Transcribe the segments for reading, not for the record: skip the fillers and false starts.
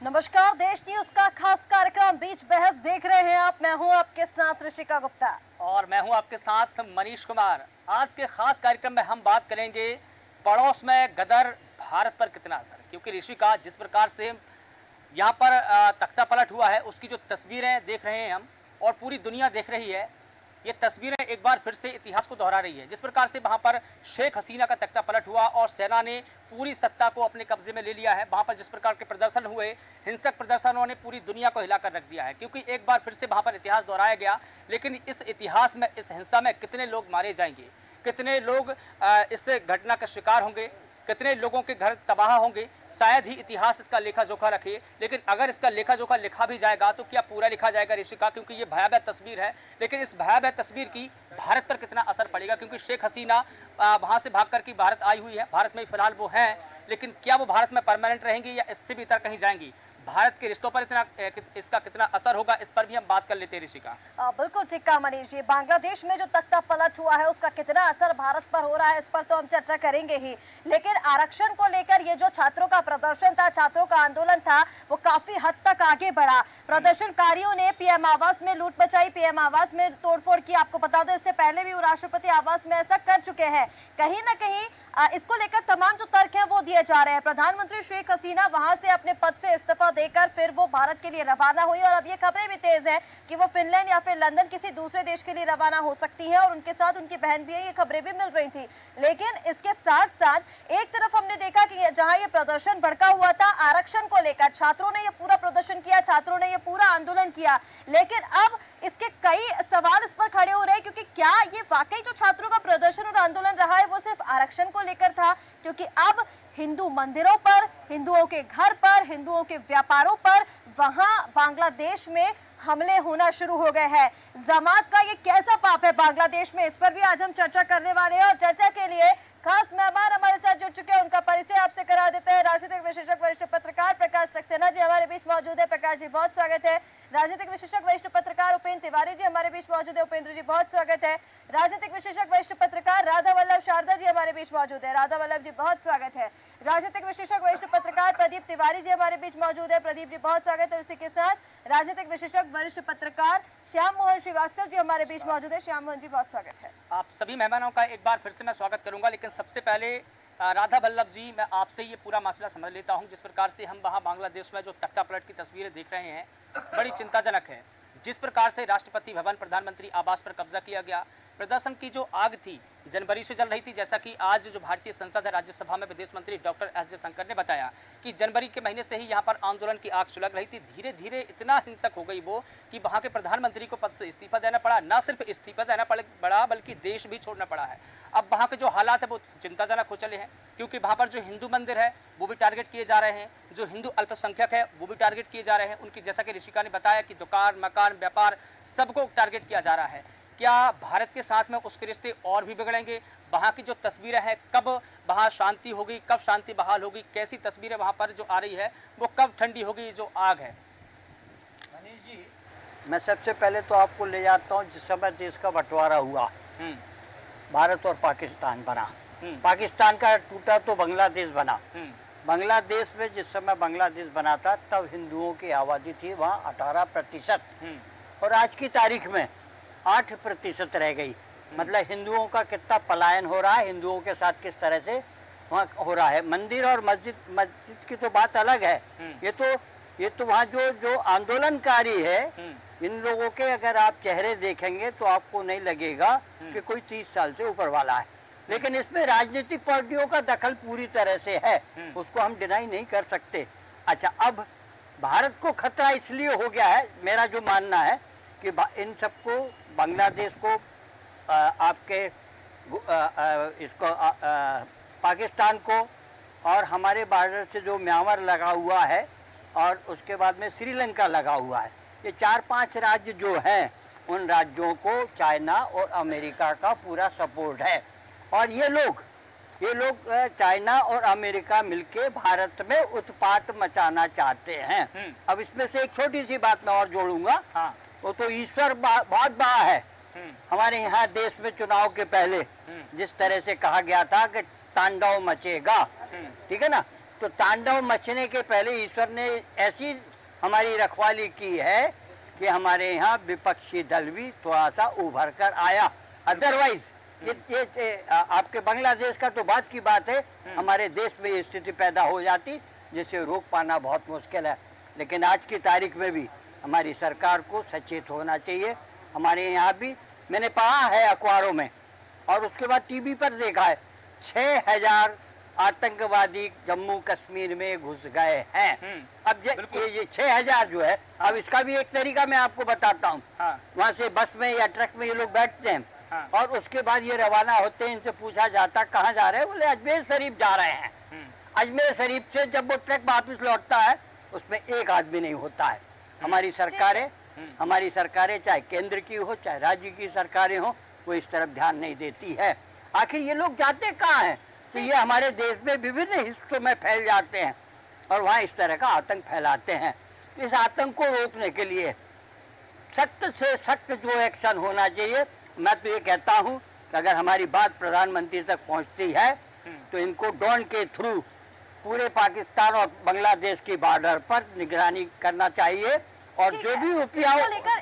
नमस्कार, देश न्यूज का खास कार्यक्रम बीच बहस देख रहे हैं आप। मैं हूं आपके साथ ऋषिका गुप्ता और मैं हूं आपके साथ मनीष कुमार। आज के खास कार्यक्रम में हम बात करेंगे पड़ोस में गदर भारत पर कितना असर, क्योंकि ऋषिका जिस प्रकार से यहाँ पर तख्ता पलट हुआ है उसकी जो तस्वीरें देख रहे हैं हम और पूरी दुनिया देख रही है, ये तस्वीरें एक बार फिर से इतिहास को दोहरा रही है। जिस प्रकार से वहाँ पर शेख हसीना का तख्ता पलट हुआ और सेना ने पूरी सत्ता को अपने कब्जे में ले लिया है, वहाँ पर जिस प्रकार के प्रदर्शन हुए, हिंसक प्रदर्शनों ने पूरी दुनिया को हिलाकर रख दिया है, क्योंकि एक बार फिर से वहाँ पर इतिहास दोहराया गया। लेकिन इस इतिहास में, इस हिंसा में कितने लोग मारे जाएंगे, कितने लोग इस घटना का शिकार होंगे, कितने लोगों के घर तबाह होंगे, शायद ही इतिहास इसका लेखा जोखा रखे। लेकिन अगर इसका लेखा जोखा लिखा भी जाएगा तो क्या पूरा लिखा जाएगा ऋषिका, क्योंकि ये भयावह तस्वीर है। लेकिन इस भयावह तस्वीर की भारत पर कितना असर पड़ेगा, क्योंकि शेख हसीना वहाँ से भाग कर की भारत आई हुई है, भारत में फिलहाल वो हैं, लेकिन क्या वो भारत में परमानेंट रहेंगी या इससे भी इतर कहीं जाएंगी, भारत के रिश्तों पर इसका कितना असर होगा, इस पर भी हम बात कर लेते हैं ऋषिका। बिल्कुल ठीक कहा मनीष जी। बांग्लादेश में जो तख्ता पलट हुआ है उसका कितना असर भारत पर हो रहा है, इस पर तो हम चर्चा करेंगे ही। लेकिन आरक्षण को लेकर ये जो छात्रों का प्रदर्शन था, छात्रों का आंदोलन था, वो काफी हद तक आगे बढ़ा। प्रदर्शनकारियों ने पीएम आवास में लूट मचाई, पीएम आवास में तोड़फोड़ की। आपको बता दें, इससे पहले भी वो राष्ट्रपति आवास में ऐसा कर चुके हैं। कहीं ना कहीं इसको लेकर तमाम जो तर्क हैं वो दिए जा रहे हैं। प्रधानमंत्री शेख हसीना वहां से अपने पद से इस्तीफा देकर फिर वो भारत के लिए रवाना हुई और अब ये खबरें भी तेज हैं कि वो फिनलैंड या फिर लंदन किसी दूसरे देश के लिए रवाना हो सकती है और उनके साथ उनकी बहन भी है, ये खबरें भी मिल रही थी। लेकिन इसके साथ साथ एक तरफ हमने देखा कि जहां ये प्रदर्शन भड़का हुआ था आरक्षण को लेकर, छात्रों ने ये पूरा प्रदर्शन किया, छात्रों ने ये पूरा आंदोलन किया, लेकिन अब इसके कई सवाल इस पर खड़े हो रहे हैं, क्योंकि क्या ये वाकई जो छात्रों का प्रदर्शन और आंदोलन रहा है वो सिर्फ आरक्षण को लेकर था? क्योंकि अब हिंदू मंदिरों पर, हिंदुओं के घर पर, हिंदुओं के व्यापारों पर वहां बांग्लादेश में हमले होना शुरू हो गए हैं। जमात का ये कैसा पाप है बांग्लादेश में, इस पर भी आज हम चर्चा करने वाले हैं। और चर्चा के लिए खास मेहमान हमारे साथ जुड़ चुके हैं, उनका परिचय आपसे करा देते हैं। राजनीतिक विशेषज्ञ वरिष्ठ पत्रकार प्रकाश सक्सेना जी हमारे बीच मौजूद है। प्रकाश जी बहुत स्वागत है। राजनीतिक विशेषज्ञ वरिष्ठ पत्रकार उपेंद्र तिवारी जी हमारे बीच मौजूद है। उपेंद्र जी बहुत स्वागत है। राजनीतिक विशेषज्ञ वरिष्ठ पत्रकार राधा वल्लभ शारदा जी हमारे बीच मौजूद है। राधा वल्लभ जी बहुत स्वागत है। राजनीतिक विशेषज्ञ वरिष्ठ पत्रकार प्रदीप तिवारी जी हमारे बीच मौजूद है। प्रदीप जी बहुत स्वागत है। इसी के साथ राजनीतिक विशेषज्ञ वरिष्ठ पत्रकार श्याम मोहन श्रीवास्तव जी हमारे बीच मौजूद है। श्याम मोहन जी बहुत स्वागत है। आप सभी मेहमानों का एक बार फिर से मैं स्वागत करूंगा, लेकिन सबसे पहले राधा वल्लभ जी, मैं आपसे ये पूरा मसला समझ लेता हूं। जिस प्रकार से हम वहाँ बांग्लादेश में जो तख्ता पलट की तस्वीरें देख रहे हैं, बड़ी चिंताजनक है। जिस प्रकार से राष्ट्रपति भवन, प्रधानमंत्री आवास पर कब्जा किया गया, प्रदर्शन की जो आग थी जनवरी से जल रही थी, जैसा कि आज जो भारतीय संसद है, राज्यसभा में विदेश मंत्री डॉक्टर एस जयशंकर ने बताया कि जनवरी के महीने से ही यहाँ पर आंदोलन की आग सुलग रही थी। धीरे धीरे इतना हिंसक हो गई वो कि वहाँ के प्रधानमंत्री को पद से इस्तीफा देना पड़ा। न सिर्फ इस्तीफा देना पड़ा बल्कि देश भी छोड़ना पड़ा है। अब वहाँ के जो हालात है वो चिंताजनक हो चले हैं, क्योंकि वहाँ पर जो हिंदू मंदिर है वो भी टारगेट किए जा रहे हैं, जो हिंदू अल्पसंख्यक है वो भी टारगेट किए जा रहे हैं। उनकी, जैसा कि ऋषिका ने बताया, कि दुकान, मकान, व्यापार सबको टारगेट किया जा रहा है। क्या भारत के साथ में उसके रिश्ते और भी बिगड़ेंगे? वहाँ की जो तस्वीरें हैं, कब वहाँ शांति होगी, कब शांति बहाल होगी, कैसी तस्वीरें वहाँ पर जो आ रही है वो कब ठंडी होगी जो आग है? मनीष जी, मैं सबसे पहले तो आपको ले जाता हूँ जिस समय देश का बंटवारा हुआ, भारत और पाकिस्तान बना, पाकिस्तान का टूटा तो बांग्लादेश बना। बांग्लादेश में जिस समय बांग्लादेश बना था तब हिंदुओं की आबादी थी वहाँ 18% और आज की तारीख में 8% रह गई। मतलब हिंदुओं का कितना पलायन हो रहा है, हिंदुओं के साथ किस तरह से वहाँ हो रहा है। मंदिर और मस्जिद की तो बात अलग है। ये तो वहाँ जो आंदोलनकारी है, इन लोगों के अगर आप चेहरे देखेंगे तो आपको नहीं लगेगा कि कोई 30 साल से ऊपर वाला है। लेकिन इसमें राजनीतिक पार्टियों का दखल पूरी तरह से है, उसको हम डिनाई नहीं कर सकते। अच्छा, अब भारत को खतरा इसलिए हो गया है, मेरा जो मानना है कि इन सबको, बांग्लादेश को, आपके इसको, पाकिस्तान को, और हमारे बॉर्डर से जो म्यांमार लगा हुआ है और उसके बाद में श्रीलंका लगा हुआ है, ये 4-5 राज्य जो हैं उन राज्यों को चाइना और अमेरिका का पूरा सपोर्ट है। और ये लोग चाइना और अमेरिका मिलके भारत में उत्पात मचाना चाहते हैं। अब इसमें से एक छोटी सी बात मैं और जोड़ूंगा। वो तो ईश्वर बहुत बड़ा है। हमारे यहाँ देश में चुनाव के पहले जिस तरह से कहा गया था कि तांडव मचेगा, ठीक है ना, तो तांडव मचने के पहले ईश्वर ने ऐसी हमारी रखवाली की है कि हमारे यहाँ विपक्षी दल भी थोड़ा सा उभर कर आया। अदरवाइज ये आपके बांग्लादेश का तो बात की बात है, हमारे देश में ये स्थिति पैदा हो जाती जिसे रोक पाना बहुत मुश्किल है। लेकिन आज की तारीख में भी हमारी सरकार को सचेत होना चाहिए। हमारे यहाँ भी मैंने पढ़ा है अखबारों में और उसके बाद टीवी पर देखा है 6000 आतंकवादी जम्मू कश्मीर में घुस गए हैं। अब ये 6000 जो है, अब इसका भी एक तरीका मैं आपको बताता हूँ। वहाँ से बस में या ट्रक में ये लोग बैठते हैं और उसके बाद ये रवाना होते हैं। इनसे पूछा जाता कहाँ जा रहे हैं, बोले अजमेर शरीफ जा रहे हैं। अजमेर शरीफ से जब वो ट्रक वापस लौटता है उसमें एक आदमी नहीं होता है। हमारी सरकारें चाहे केंद्र की हो चाहे राज्य की सरकारें हो, वो इस तरफ ध्यान नहीं देती है। आखिर ये लोग जाते कहाँ हैं? तो ये हमारे देश में विभिन्न हिस्सों में फैल जाते हैं और वहाँ इस तरह का आतंक फैलाते हैं। इस आतंक को रोकने के लिए सख्त से सख्त जो एक्शन होना चाहिए। मैं तो ये कहता हूँ कि अगर हमारी बात प्रधानमंत्री तक पहुँचती है तो इनको ड्रोन के थ्रू पूरे पाकिस्तान और बांग्लादेश की बॉर्डर पर निगरानी करना चाहिए और जो भी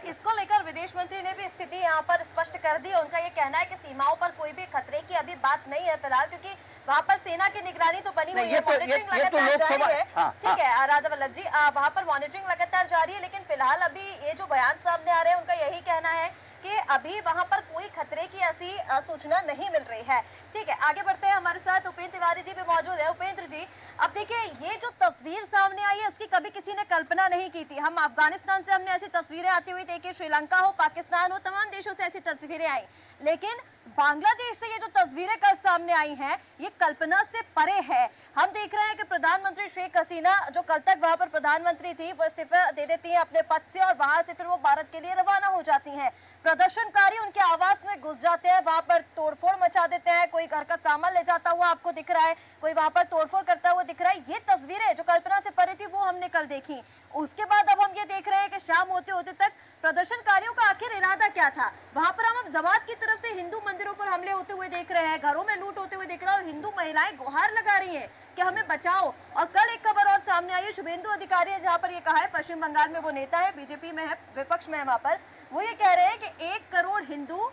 इसको लेकर विदेश मंत्री ने भी स्थिति यहाँ पर स्पष्ट कर दी। उनका ये कहना है कि सीमाओं पर कोई भी खतरे की अभी बात नहीं है फिलहाल, क्योंकि वहाँ पर सेना की निगरानी तो बनी हुई है, मॉनिटरिंग लगातार जारी है। ठीक है राधा वल्लभ जी, वहाँ पर मॉनिटरिंग लगातार जारी है, लेकिन फिलहाल अभी ये जो बयान सामने आ रहे हैं उनका यही कहना है कि अभी वहां पर कोई खतरे की ऐसी सूचना नहीं मिल रही है। ठीक है, आगे बढ़ते हैं। हमारे साथ उपेंद्र तिवारी जी भी मौजूद है। उपेंद्र जी, अब देखिए ये जो तस्वीर सामने आई है इसकी कभी किसी ने कल्पना नहीं की थी। हम अफगानिस्तान से हमने ऐसी तस्वीरें आती हुई देखी, श्रीलंका हो, पाकिस्तान हो, तमाम देशों से ऐसी तस्वीरें आई, लेकिन बांग्लादेश से ये जो तस्वीरें कल सामने आई हैं ये कल्पना से परे है। हम देख रहे हैं कि प्रधानमंत्री शेख हसीना जो कल तक वहां पर प्रधानमंत्री थी वो इस्तीफा दे देती हैं अपने पद से और वहां से फिर वो भारत के लिए रवाना हो जाती हैं। प्रदर्शनकारी उनके आवास में घुस जाते हैं, वहां पर तोड़फोड़ मचा देते हैं, कोई घर का सामान ले जाता हुआ आपको दिख रहा है, कोई वहां पर तोड़फोड़ करता हुआ दिख रहा है। ये तस्वीरें जो कल्पना से परे थी वो हमने कल देखी। उसके बाद अब हम ये देख रहे हैं कि शाम होते होते तक प्रदर्शनकारियों का आखिर इरादा क्या था। वहां पर हम जमात की तरफ से हिंदू मंदिरों पर हमले होते हुए देख रहे हैं, घरों में लूट होते हुए देख रहे हैं और हिंदू महिलाएं गुहार लगा रही हैं कि हमें बचाओ। और कल एक खबर और सामने आई है, शुभेंदु अधिकारी है जहां पर ये कहा है, पश्चिम बंगाल में वो नेता है, बीजेपी में है, विपक्ष में है, वहां पर वो ये कह रहे हैं कि 1 करोड़ हिंदू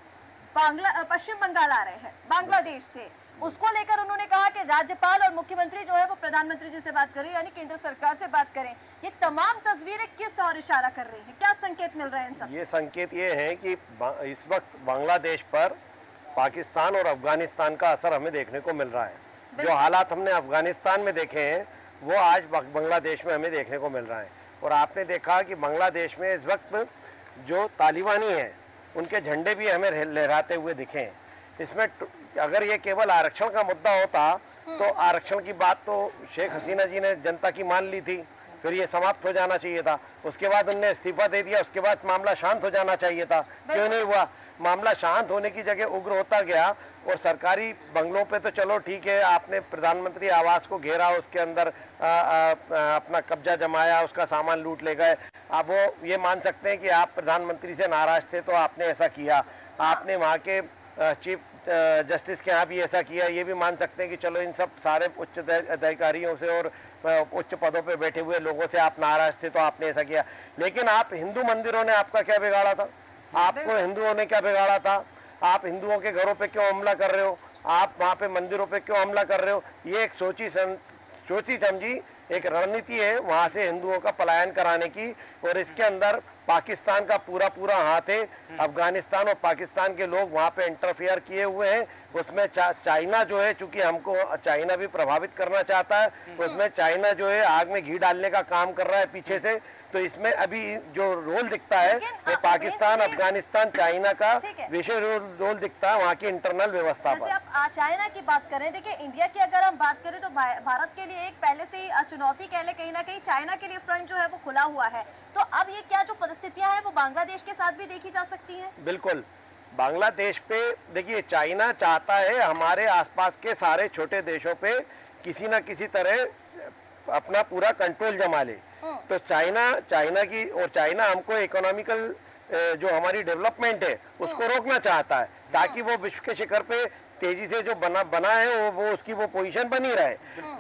पश्चिम बंगाल आ रहे हैं बांग्लादेश से। उसको लेकर उन्होंने कहा कि राज्यपाल और मुख्यमंत्री जो है वो प्रधानमंत्री जी से बात करें, यानी केंद्र सरकार से बात करें। ये तमाम तस्वीरें किस और इशारा कर रही हैं, क्या संकेत मिल रहे हैं इन सब? ये संकेत ये है कि इस वक्त बांग्लादेश पर पाकिस्तान और अफगानिस्तान का असर हमें देखने को मिल रहा है। जो हालात हमने अफगानिस्तान में देखे हैं वो आज बांग्लादेश में हमें देखने को मिल रहा है। और आपने देखा कि बांग्लादेश में इस वक्त जो तालिबानी हैं उनके झंडे भी हमें लहराते हुए दिखे हैं। इसमें अगर ये केवल आरक्षण का मुद्दा होता तो आरक्षण की बात तो शेख हसीना जी ने जनता की मान ली थी, फिर ये समाप्त हो जाना चाहिए था। उसके बाद उनने इस्तीफा दे दिया, उसके बाद मामला शांत हो जाना चाहिए था। क्यों नहीं हुआ? मामला शांत होने की जगह उग्र होता गया और सरकारी बंगलों पे तो चलो ठीक है, आपने प्रधानमंत्री आवास को घेरा, उसके अंदर अपना कब्जा जमाया, उसका सामान लूट ले गए। अब वो ये मान सकते हैं कि आप प्रधानमंत्री से नाराज थे तो आपने ऐसा किया, आपने वहाँ के चीफ जस्टिस के यहाँ भी ऐसा किया, ये भी मान सकते हैं कि चलो इन सब सारे उच्च अधिकारियों से और उच्च पदों पे बैठे हुए लोगों से आप नाराज थे तो आपने ऐसा किया। लेकिन आप हिंदू मंदिरों ने आपका क्या बिगाड़ा था? आपको हिंदुओं ने क्या बिगाड़ा था? आप हिंदुओं के घरों पे क्यों हमला कर रहे हो? आप वहाँ पे मंदिरों पे क्यों हमला कर रहे हो? ये एक सोची समझी एक रणनीति है वहाँ से हिंदुओं का पलायन कराने की। और इसके अंदर पाकिस्तान का पूरा हाथ है। अफगानिस्तान और पाकिस्तान के लोग वहाँ पे इंटरफेयर किए हुए हैं। उसमें चाइना जो है, चूंकि हमको चाइना भी प्रभावित करना चाहता है, उसमें चाइना जो है आग में घी डालने का काम कर रहा है पीछे से। तो इसमें अभी जो रोल दिखता है ये पाकिस्तान, अफगानिस्तान, चाइना का विशेष रोल दिखता है वहाँ की इंटरनल व्यवस्था पर। जैसे आप चाइना की बात करें, देखिए इंडिया की अगर हम बात करें तो भारत के लिए एक पहले से ही चुनौती कह ले कहीं ना कहीं, चाइना के लिए फ्रंट जो है वो खुला हुआ है। तो अब ये क्या जो परिस्थितियां हैं वो बांग्लादेश के साथ भी देखी जा सकती हैं? बिल्कुल। बांग्लादेश पे देखिए, चाइना चाहता है हमारे आसपास के सारे छोटे देशों पे किसी न किसी तरह अपना पूरा कंट्रोल जमा ले। तो चाइना की और चाइना हमको इकोनॉमिकल जो हमारी डेवलपमेंट है उसको रोकना चाहता है ताकि वो विश्व के शिखर पे तेजी से जो बना है वो उसकी वो पोजीशन बनी रहे।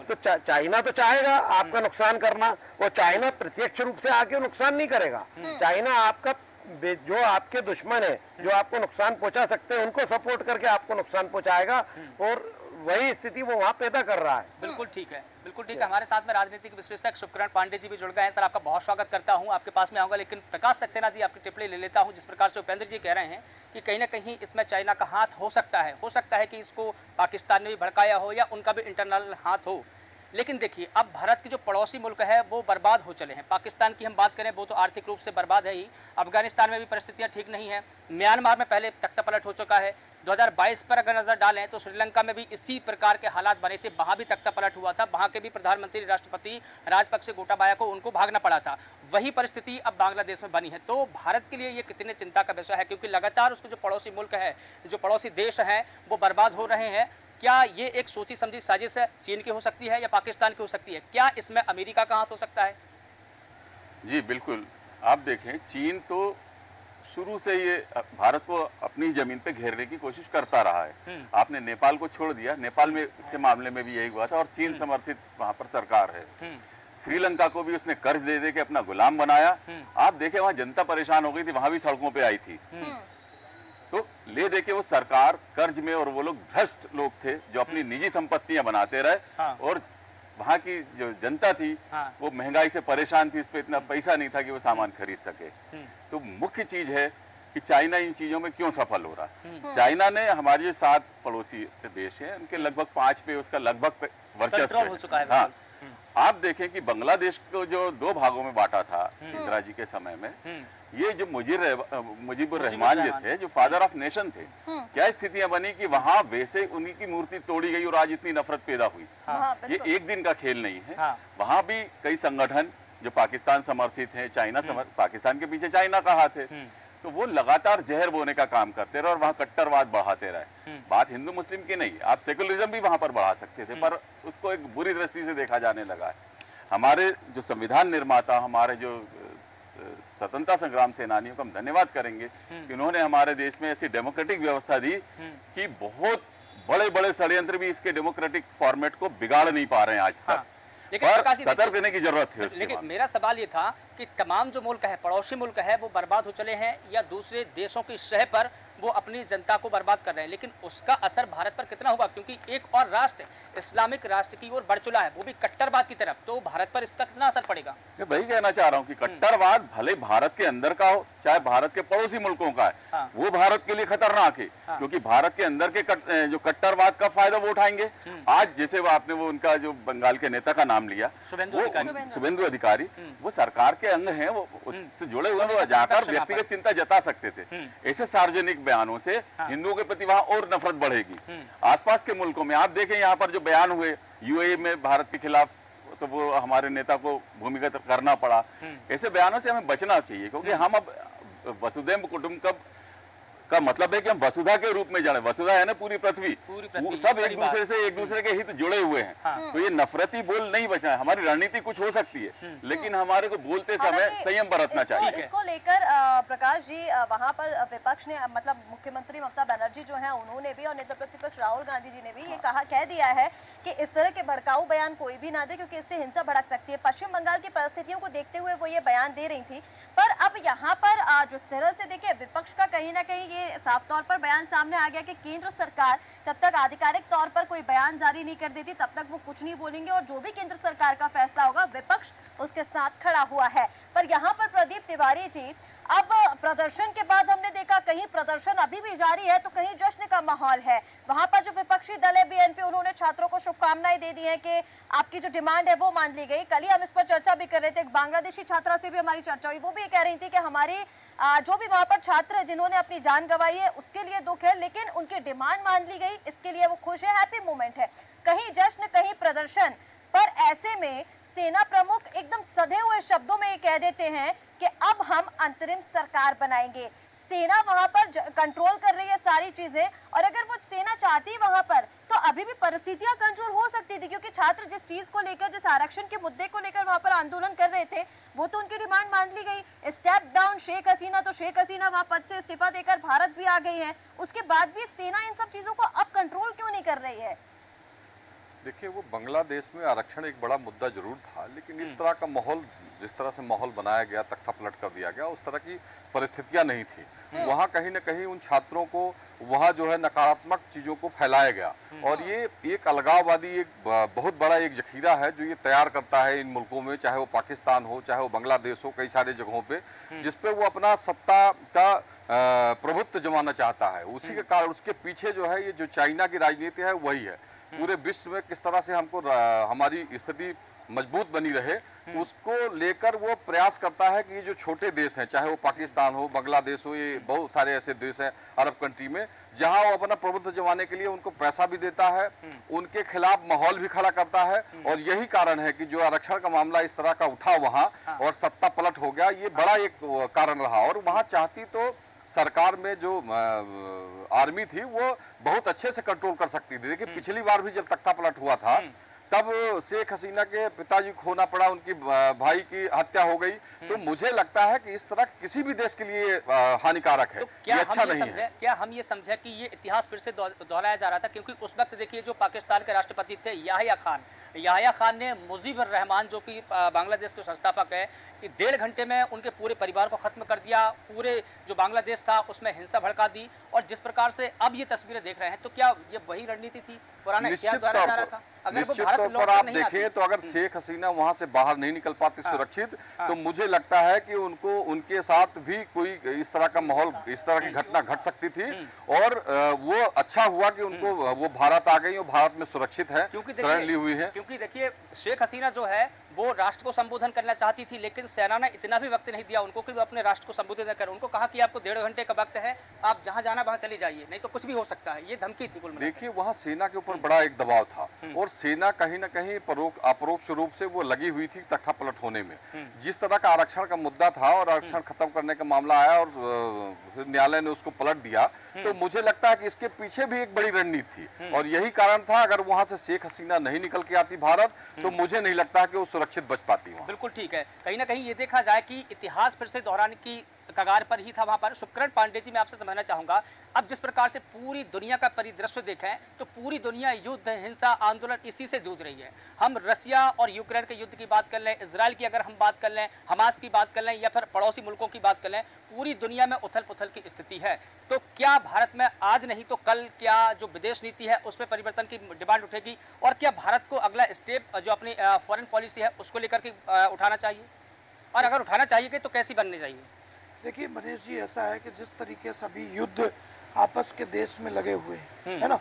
तो चाइना तो चाहेगा आपका नुकसान करना, वो चाइना प्रत्यक्ष रूप से आके नुकसान नहीं करेगा। चाइना आपका जो आपके दुश्मन है, जो आपको नुकसान पहुंचा सकते हैं, उनको सपोर्ट करके आपको नुकसान पहुंचाएगा, और वही स्थिति वो वहां पैदा कर रहा है। बिल्कुल ठीक है, बिल्कुल ठीक है। हमारे साथ में राजनीतिक विश्लेषक शुभकरण पांडे जी भी जुड़ गए हैं। सर, आपका बहुत स्वागत करता हूं, आपके पास में आऊंगा, लेकिन प्रकाश सक्सेना जी आपकी टिप्पणी ले लेता हूं। जिस प्रकार से उपेंद्र जी कह रहे हैं कि कहीं ना कहीं इसमें चाइना का हाथ हो सकता है कि इसको पाकिस्तान ने भी भड़काया हो या उनका भी इंटरनल हाथ हो। लेकिन देखिए, अब भारत के जो पड़ोसी मुल्क है वो बर्बाद हो चले हैं। पाकिस्तान की हम बात करें, वो तो आर्थिक रूप से बर्बाद है ही। अफगानिस्तान में भी परिस्थितियां ठीक नहीं हैं। म्यांमार में पहले तख्तापलट हो चुका है। 2022 पर अगर नज़र डालें तो श्रीलंका में भी इसी प्रकार के हालात बने थे, वहाँ भी तख्तापलट हुआ था। वहाँ के भी प्रधानमंत्री राष्ट्रपति राजपक्षे गोटाबाया को उनको भागना पड़ा था। वही परिस्थिति अब बांग्लादेश में बनी है। तो भारत के लिए ये कितने चिंता का विषय है, क्योंकि लगातार उसके जो पड़ोसी मुल्क है, जो पड़ोसी देश हैं, वो बर्बाद हो रहे हैं। क्या ये एक सोची समझी साजिश है, चीन की हो सकती है या पाकिस्तान की हो सकती है? क्या इसमें अमेरिका का हाथ हो सकता है? जी बिल्कुल, आप देखें, चीन तो शुरू से ये भारत को अपनी जमीन पे घेरने की कोशिश करता रहा है। आपने नेपाल को छोड़ दिया, नेपाल में के मामले में भी यही हुआ था, और चीन समर्थित वहां पर सरकार है। श्रीलंका को भी उसने कर्ज दे के अपना गुलाम बनाया। आप देखें, वहां जनता परेशान हो गई थी, वहां भी सड़कों पे आई थी। तो ले दे के वो सरकार कर्ज में, और वो लोग भ्रष्ट लोग थे जो अपनी निजी संपत्तियां बनाते रहे, और वहां की जो जनता थी वो महंगाई से परेशान थी, इस पे इतना पैसा नहीं था कि वो सामान खरीद सके। तो मुख्य चीज है कि चाइना इन चीजों में क्यों सफल हो रहा है। चाइना ने हमारे 7 पड़ोसी देश हैं, उनके लगभग 5 पे उसका लगभग वर्चस्व हो चुका है। हाँ, आप देखें कि बांग्लादेश को जो 2 भागों में बांटा था इंदिरा जी के समय में, ये जो मुजीबुर रहमान जो थे, जो फादर ऑफ नेशन थे, क्या स्थितियां बनी कि वहां वैसे उन्हीं की मूर्ति तोड़ी गई और आज इतनी नफरत पैदा हुई। ये एक दिन का खेल नहीं है। वहां भी कई संगठन जो पाकिस्तान समर्थित हैं, पाकिस्तान के पीछे चाइना का हाथ है, तो वो लगातार जहर बोने का काम करते रहे और वहां कट्टरवाद बढ़ाते रहे। बात हिंदू मुस्लिम की नहीं, आप सेकुलरिज्म भी वहां पर बढ़ा सकते थे, पर उसको एक बुरी दृष्टि से देखा जाने लगा है। हमारे जो संविधान निर्माता, हमारे जो स्वतंत्रता संग्राम सेनानियों का हम धन्यवाद करेंगे कि उन्होंने हमारे देश में ऐसी डेमोक्रेटिक व्यवस्था दी कि बहुत बड़े बड़े षड्यंत्र भी इसके डेमोक्रेटिक फॉर्मेट को बिगाड़ नहीं पा रहे हैं आज तक। लेकिन सतर्क रहने की जरूरत है। लेकिन मेरा सवाल ये था कि तमाम जो मुल्क है, पड़ोसी मुल्क है, वो बर्बाद हो चले हैं या दूसरे देशों की शह पर वो अपनी जनता को बर्बाद कर रहे हैं, लेकिन उसका असर भारत पर कितना होगा? क्योंकि एक और राष्ट्र इस्लामिक राष्ट्र की ओर बढ़ चला है, वो भी कट्टरवाद की तरफ, तो भारत पर इसका कितना असर पड़ेगा? मैं वही कहना चाह रहा हूँ कि कट्टरवाद भले भारत के अंदर का हो, चाहे भारत के पड़ोसी मुल्कों का है, वो भारत के लिए खतरनाक है, क्योंकि भारत के अंदर के जो कट्टरवाद का फायदा वो उठाएंगे। आज जैसे आपने वो उनका जो बंगाल के नेता का नाम लिया, शुभेंदु अधिकारी, वो सरकार के अंग हैं, वो उससे जुड़े हुए, वो जाकर व्यक्तिगत चिंता जता सकते थे। ऐसे सार्वजनिक बयानों से हिंदुओं के प्रति वहां और नफरत बढ़ेगी। आसपास के मुल्कों में आप देखें, यहाँ पर जो बयान हुए यूएई में भारत के खिलाफ, तो वो हमारे नेता को भूमिगत करना पड़ा। ऐसे बयानों से हमें बचना चाहिए, क्योंकि हम अब वसुधैव कुटुंबकम का मतलब है कि हम वसुधा के रूप में जाने, वसुधा है ना पूरी पृथ्वी, सब एक दूसरे से एक दूसरे के हित जुड़े हुए हैं। तो ये नफरती बोल नहीं बचना है। हमारी रणनीति कुछ हो सकती है, लेकिन हमारे को बोलते समय संयम बरतना चाहिए। इसको लेकर प्रकाश जी, वहां पर विपक्ष ने, मतलब मुख्यमंत्री ममता बनर्जी जो है उन्होंने भी और नेता प्रतिपक्ष राहुल गांधी जी ने भी ये कह दिया है कि इस तरह के भड़काऊ बयान कोई भी ना दे, क्योंकि इससे हिंसा भड़क सकती है। पश्चिम बंगाल की परिस्थितियों को देखते हुए वो ये बयान दे रही थी, पर अब यहाँ पर जिस तरह से देखिए विपक्ष का कहीं ना कहीं ये साफ तौर पर बयान सामने आ गया कि केंद्र सरकार जब तक आधिकारिक तौर पर कोई बयान जारी नहीं कर देती तब तक वो कुछ नहीं बोलेंगे, और जो भी केंद्र सरकार का फैसला होगा विपक्ष उसके साथ खड़ा हुआ है। पर यहाँ पर प्रदीप तिवारी जी, अब प्रदर्शन के बाद हमने देखा कहीं प्रदर्शन अभी भी जारी है तो कहीं जश्न का माहौल है। वहां पर जो विपक्षी दल है बीएनपी, उन्होंने छात्रों को शुभकामनाएं दे दी है कि आपकी जो डिमांड है वो मान ली गई। कल ही हम इस पर चर्चा भी कर रहे थे, एक बांग्लादेशी छात्रा से भी हमारी चर्चा हुई, वो भी कह रही थी कि हमारी जो भी वहां पर छात्र जिन्होंने अपनी जान गंवाई है उसके लिए दुख है, लेकिन उनकी डिमांड मान ली गई, इसके लिए वो खुश है, हैप्पी मोमेंट है। कहीं जश्न कहीं प्रदर्शन, पर ऐसे में सेना प्रमुख एकदम सधे हुए शब्दों में ये कह देते हैं कि अब हम अंतरिम सरकार बनाएंगे। सेना वहां पर कंट्रोल कर रही है सारी चीजें, और अगर वो सेना चाहती वहां पर तो तो अभी भी परिस्थितियां कंट्रोल हो सकती थी, क्योंकि छात्र जिस चीज को लेकर, जिस आरक्षण के मुद्दे को लेकर वहां पर आंदोलन कर रहे थे, वो तो उनकी डिमांड मान ली गई। स्टेप डाउन शेख हसीना, तो शेख हसीना वहां पद से इस्तीफा देकर भारत भी आ गई है, उसके बाद भी सेना इन सब चीजों को अब कंट्रोल क्यों नहीं कर रही है? देखिए, वो बांग्लादेश में आरक्षण एक बड़ा मुद्दा जरूर था, लेकिन इस तरह का माहौल, जिस तरह से माहौल बनाया गया, तख्ता पलट कर दिया गया, उस तरह की परिस्थितियां नहीं थी। वहाँ कहीं ना कहीं उन छात्रों को वहाँ जो है नकारात्मक चीजों को फैलाया गया, और ये एक अलगाववादी एक बहुत बड़ा एक जखीरा है जो ये तैयार करता है इन मुल्कों में, चाहे वो पाकिस्तान हो, चाहे वो बांग्लादेश हो, कई सारे जगहों पे, जिसपे वो अपना सत्ता का प्रभुत्व जमाना चाहता है। उसी के कारण उसके पीछे जो है ये जो चाइना की राजनीति है वही है। पूरे विश्व में किस तरह से हमको हमारी स्थिति मजबूत बनी रहे, उसको लेकर वो प्रयास करता है कि ये जो छोटे देश हैं, चाहे वो पाकिस्तान हो, बांग्लादेश हो, ये बहुत सारे ऐसे देश हैं अरब कंट्री में, जहां वो अपना प्रभुत्व जमाने के लिए उनको पैसा भी देता है, उनके खिलाफ माहौल भी खड़ा करता है। और यही कारण है कि जो आरक्षण का मामला इस तरह का उठा वहां और सत्ता पलट हो गया, ये बड़ा एक कारण रहा। और वहां चाहती तो सरकार में जो आर्मी थी वो बहुत अच्छे से कंट्रोल कर सकती थी। देखिए, पिछली बार भी जब तख्ता पलट हुआ था तब शेख हसीना के पिताजी को खोना पड़ा, उनकी भाई की हत्या हो गई। तो मुझे लगता है कि इस तरह किसी भी देश के लिए हानिकारक है, तो क्या ये अच्छा नहीं है। क्या हम ये समझे कि ये इतिहास फिर से दोहराया जा रहा था? क्योंकि उस वक्त देखिए जो पाकिस्तान के राष्ट्रपति थे याहिया खान ने मुजीबुर रहमान, जो कि बांग्लादेश के संस्थापक है, कि 1.5 घंटे में उनके पूरे परिवार को खत्म कर दिया, पूरे जो बांग्लादेश था उसमें हिंसा भड़का दी। और जिस प्रकार से अब ये तस्वीरें देख रहे हैं, तो क्या ये वही रणनीति थी, पुराना इतिहास दोहराया जा रहा था? अगर वो भारत निश्चित तौर पर आप देखें तो अगर शेख हसीना वहां से बाहर नहीं निकल पाती सुरक्षित, तो मुझे लगता है कि उनको उनके साथ भी कोई इस तरह का माहौल, इस तरह की घटना घट सकती थी। और वो अच्छा हुआ कि उनको वो भारत आ गई और भारत में सुरक्षित है, शरण ली हुई है। क्योंकि देखिए शेख हसीना जो है वो राष्ट्र को संबोधन करना चाहती थी, लेकिन सेना ने इतना भी वक्त नहीं दिया उनको कि वो अपने राष्ट्र को संबोधित करें। उनको कहा कि आपको 1.5 घंटे का वक्त है, आप जहां जाना वहां चली जाइए, नहीं तो कुछ भी हो सकता है। ये धमकी थी। देखिए, वहां सेना के ऊपर बड़ा एक दबाव था, और सेना कहीं ना कहीं अपरोक्ष रूप से वो लगी हुई थी तख्ता पलट होने में। जिस तरह का आरक्षण का मुद्दा था और आरक्षण खत्म करने का मामला आया और फिर न्यायालय ने उसको पलट दिया, तो मुझे लगता है कि इसके पीछे भी एक बड़ी रणनीति थी। और यही कारण था, अगर वहां से शेख हसीना नहीं निकल के आती भारत, तो मुझे नहीं लगता कि वो सुरक्षित बच पाती वहां। बिल्कुल ठीक है। कहीं ना कहीं ये देखा जाए कि इतिहास फिर से दोहराने की कगार पर ही था वहां पर। सुखकरण पांडे जी, मैं आपसे समझना चाहूंगा, अब जिस प्रकार से पूरी दुनिया का परिदृश्य देखें तो पूरी दुनिया युद्ध, हिंसा, आंदोलन इसी से जूझ रही है। हम रसिया और यूक्रेन के युद्ध की बात कर लें, इजराइल की अगर हम बात कर लें, हमास की बात कर लें, या फिर पड़ोसी मुल्कों की बात कर लें, पूरी दुनिया में उथल पुथल की स्थिति है। तो क्या भारत में आज नहीं तो कल क्या जो विदेश नीति है उसमें परिवर्तन की डिमांड उठेगी? और क्या भारत को अगला स्टेप जो अपनी फॉरेन पॉलिसी है उसको लेकर के उठाना चाहिए? और अगर उठाना चाहिए तो कैसी बननी चाहिए? देखिए मनीष जी, ऐसा है कि जिस तरीके से अभी युद्ध आपस के देश में लगे हुए हैं, है ना,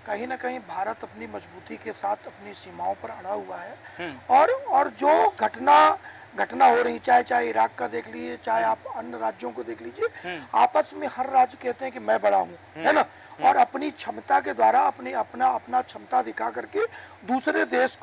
कहीं ना कहीं भारत अपनी मजबूती के साथ अपनी सीमाओं पर अड़ा हुआ है। और जो घटना हो रही, चाहे इराक का देख लीजिए, चाहे आप अन्य राज्यों को देख लीजिए, आपस में हर राज्य कहते हैं कि मैं बड़ा हूँ, है ना, और अपनी क्षमता के द्वारा अपना क्षमता दिखा करके दूसरे देश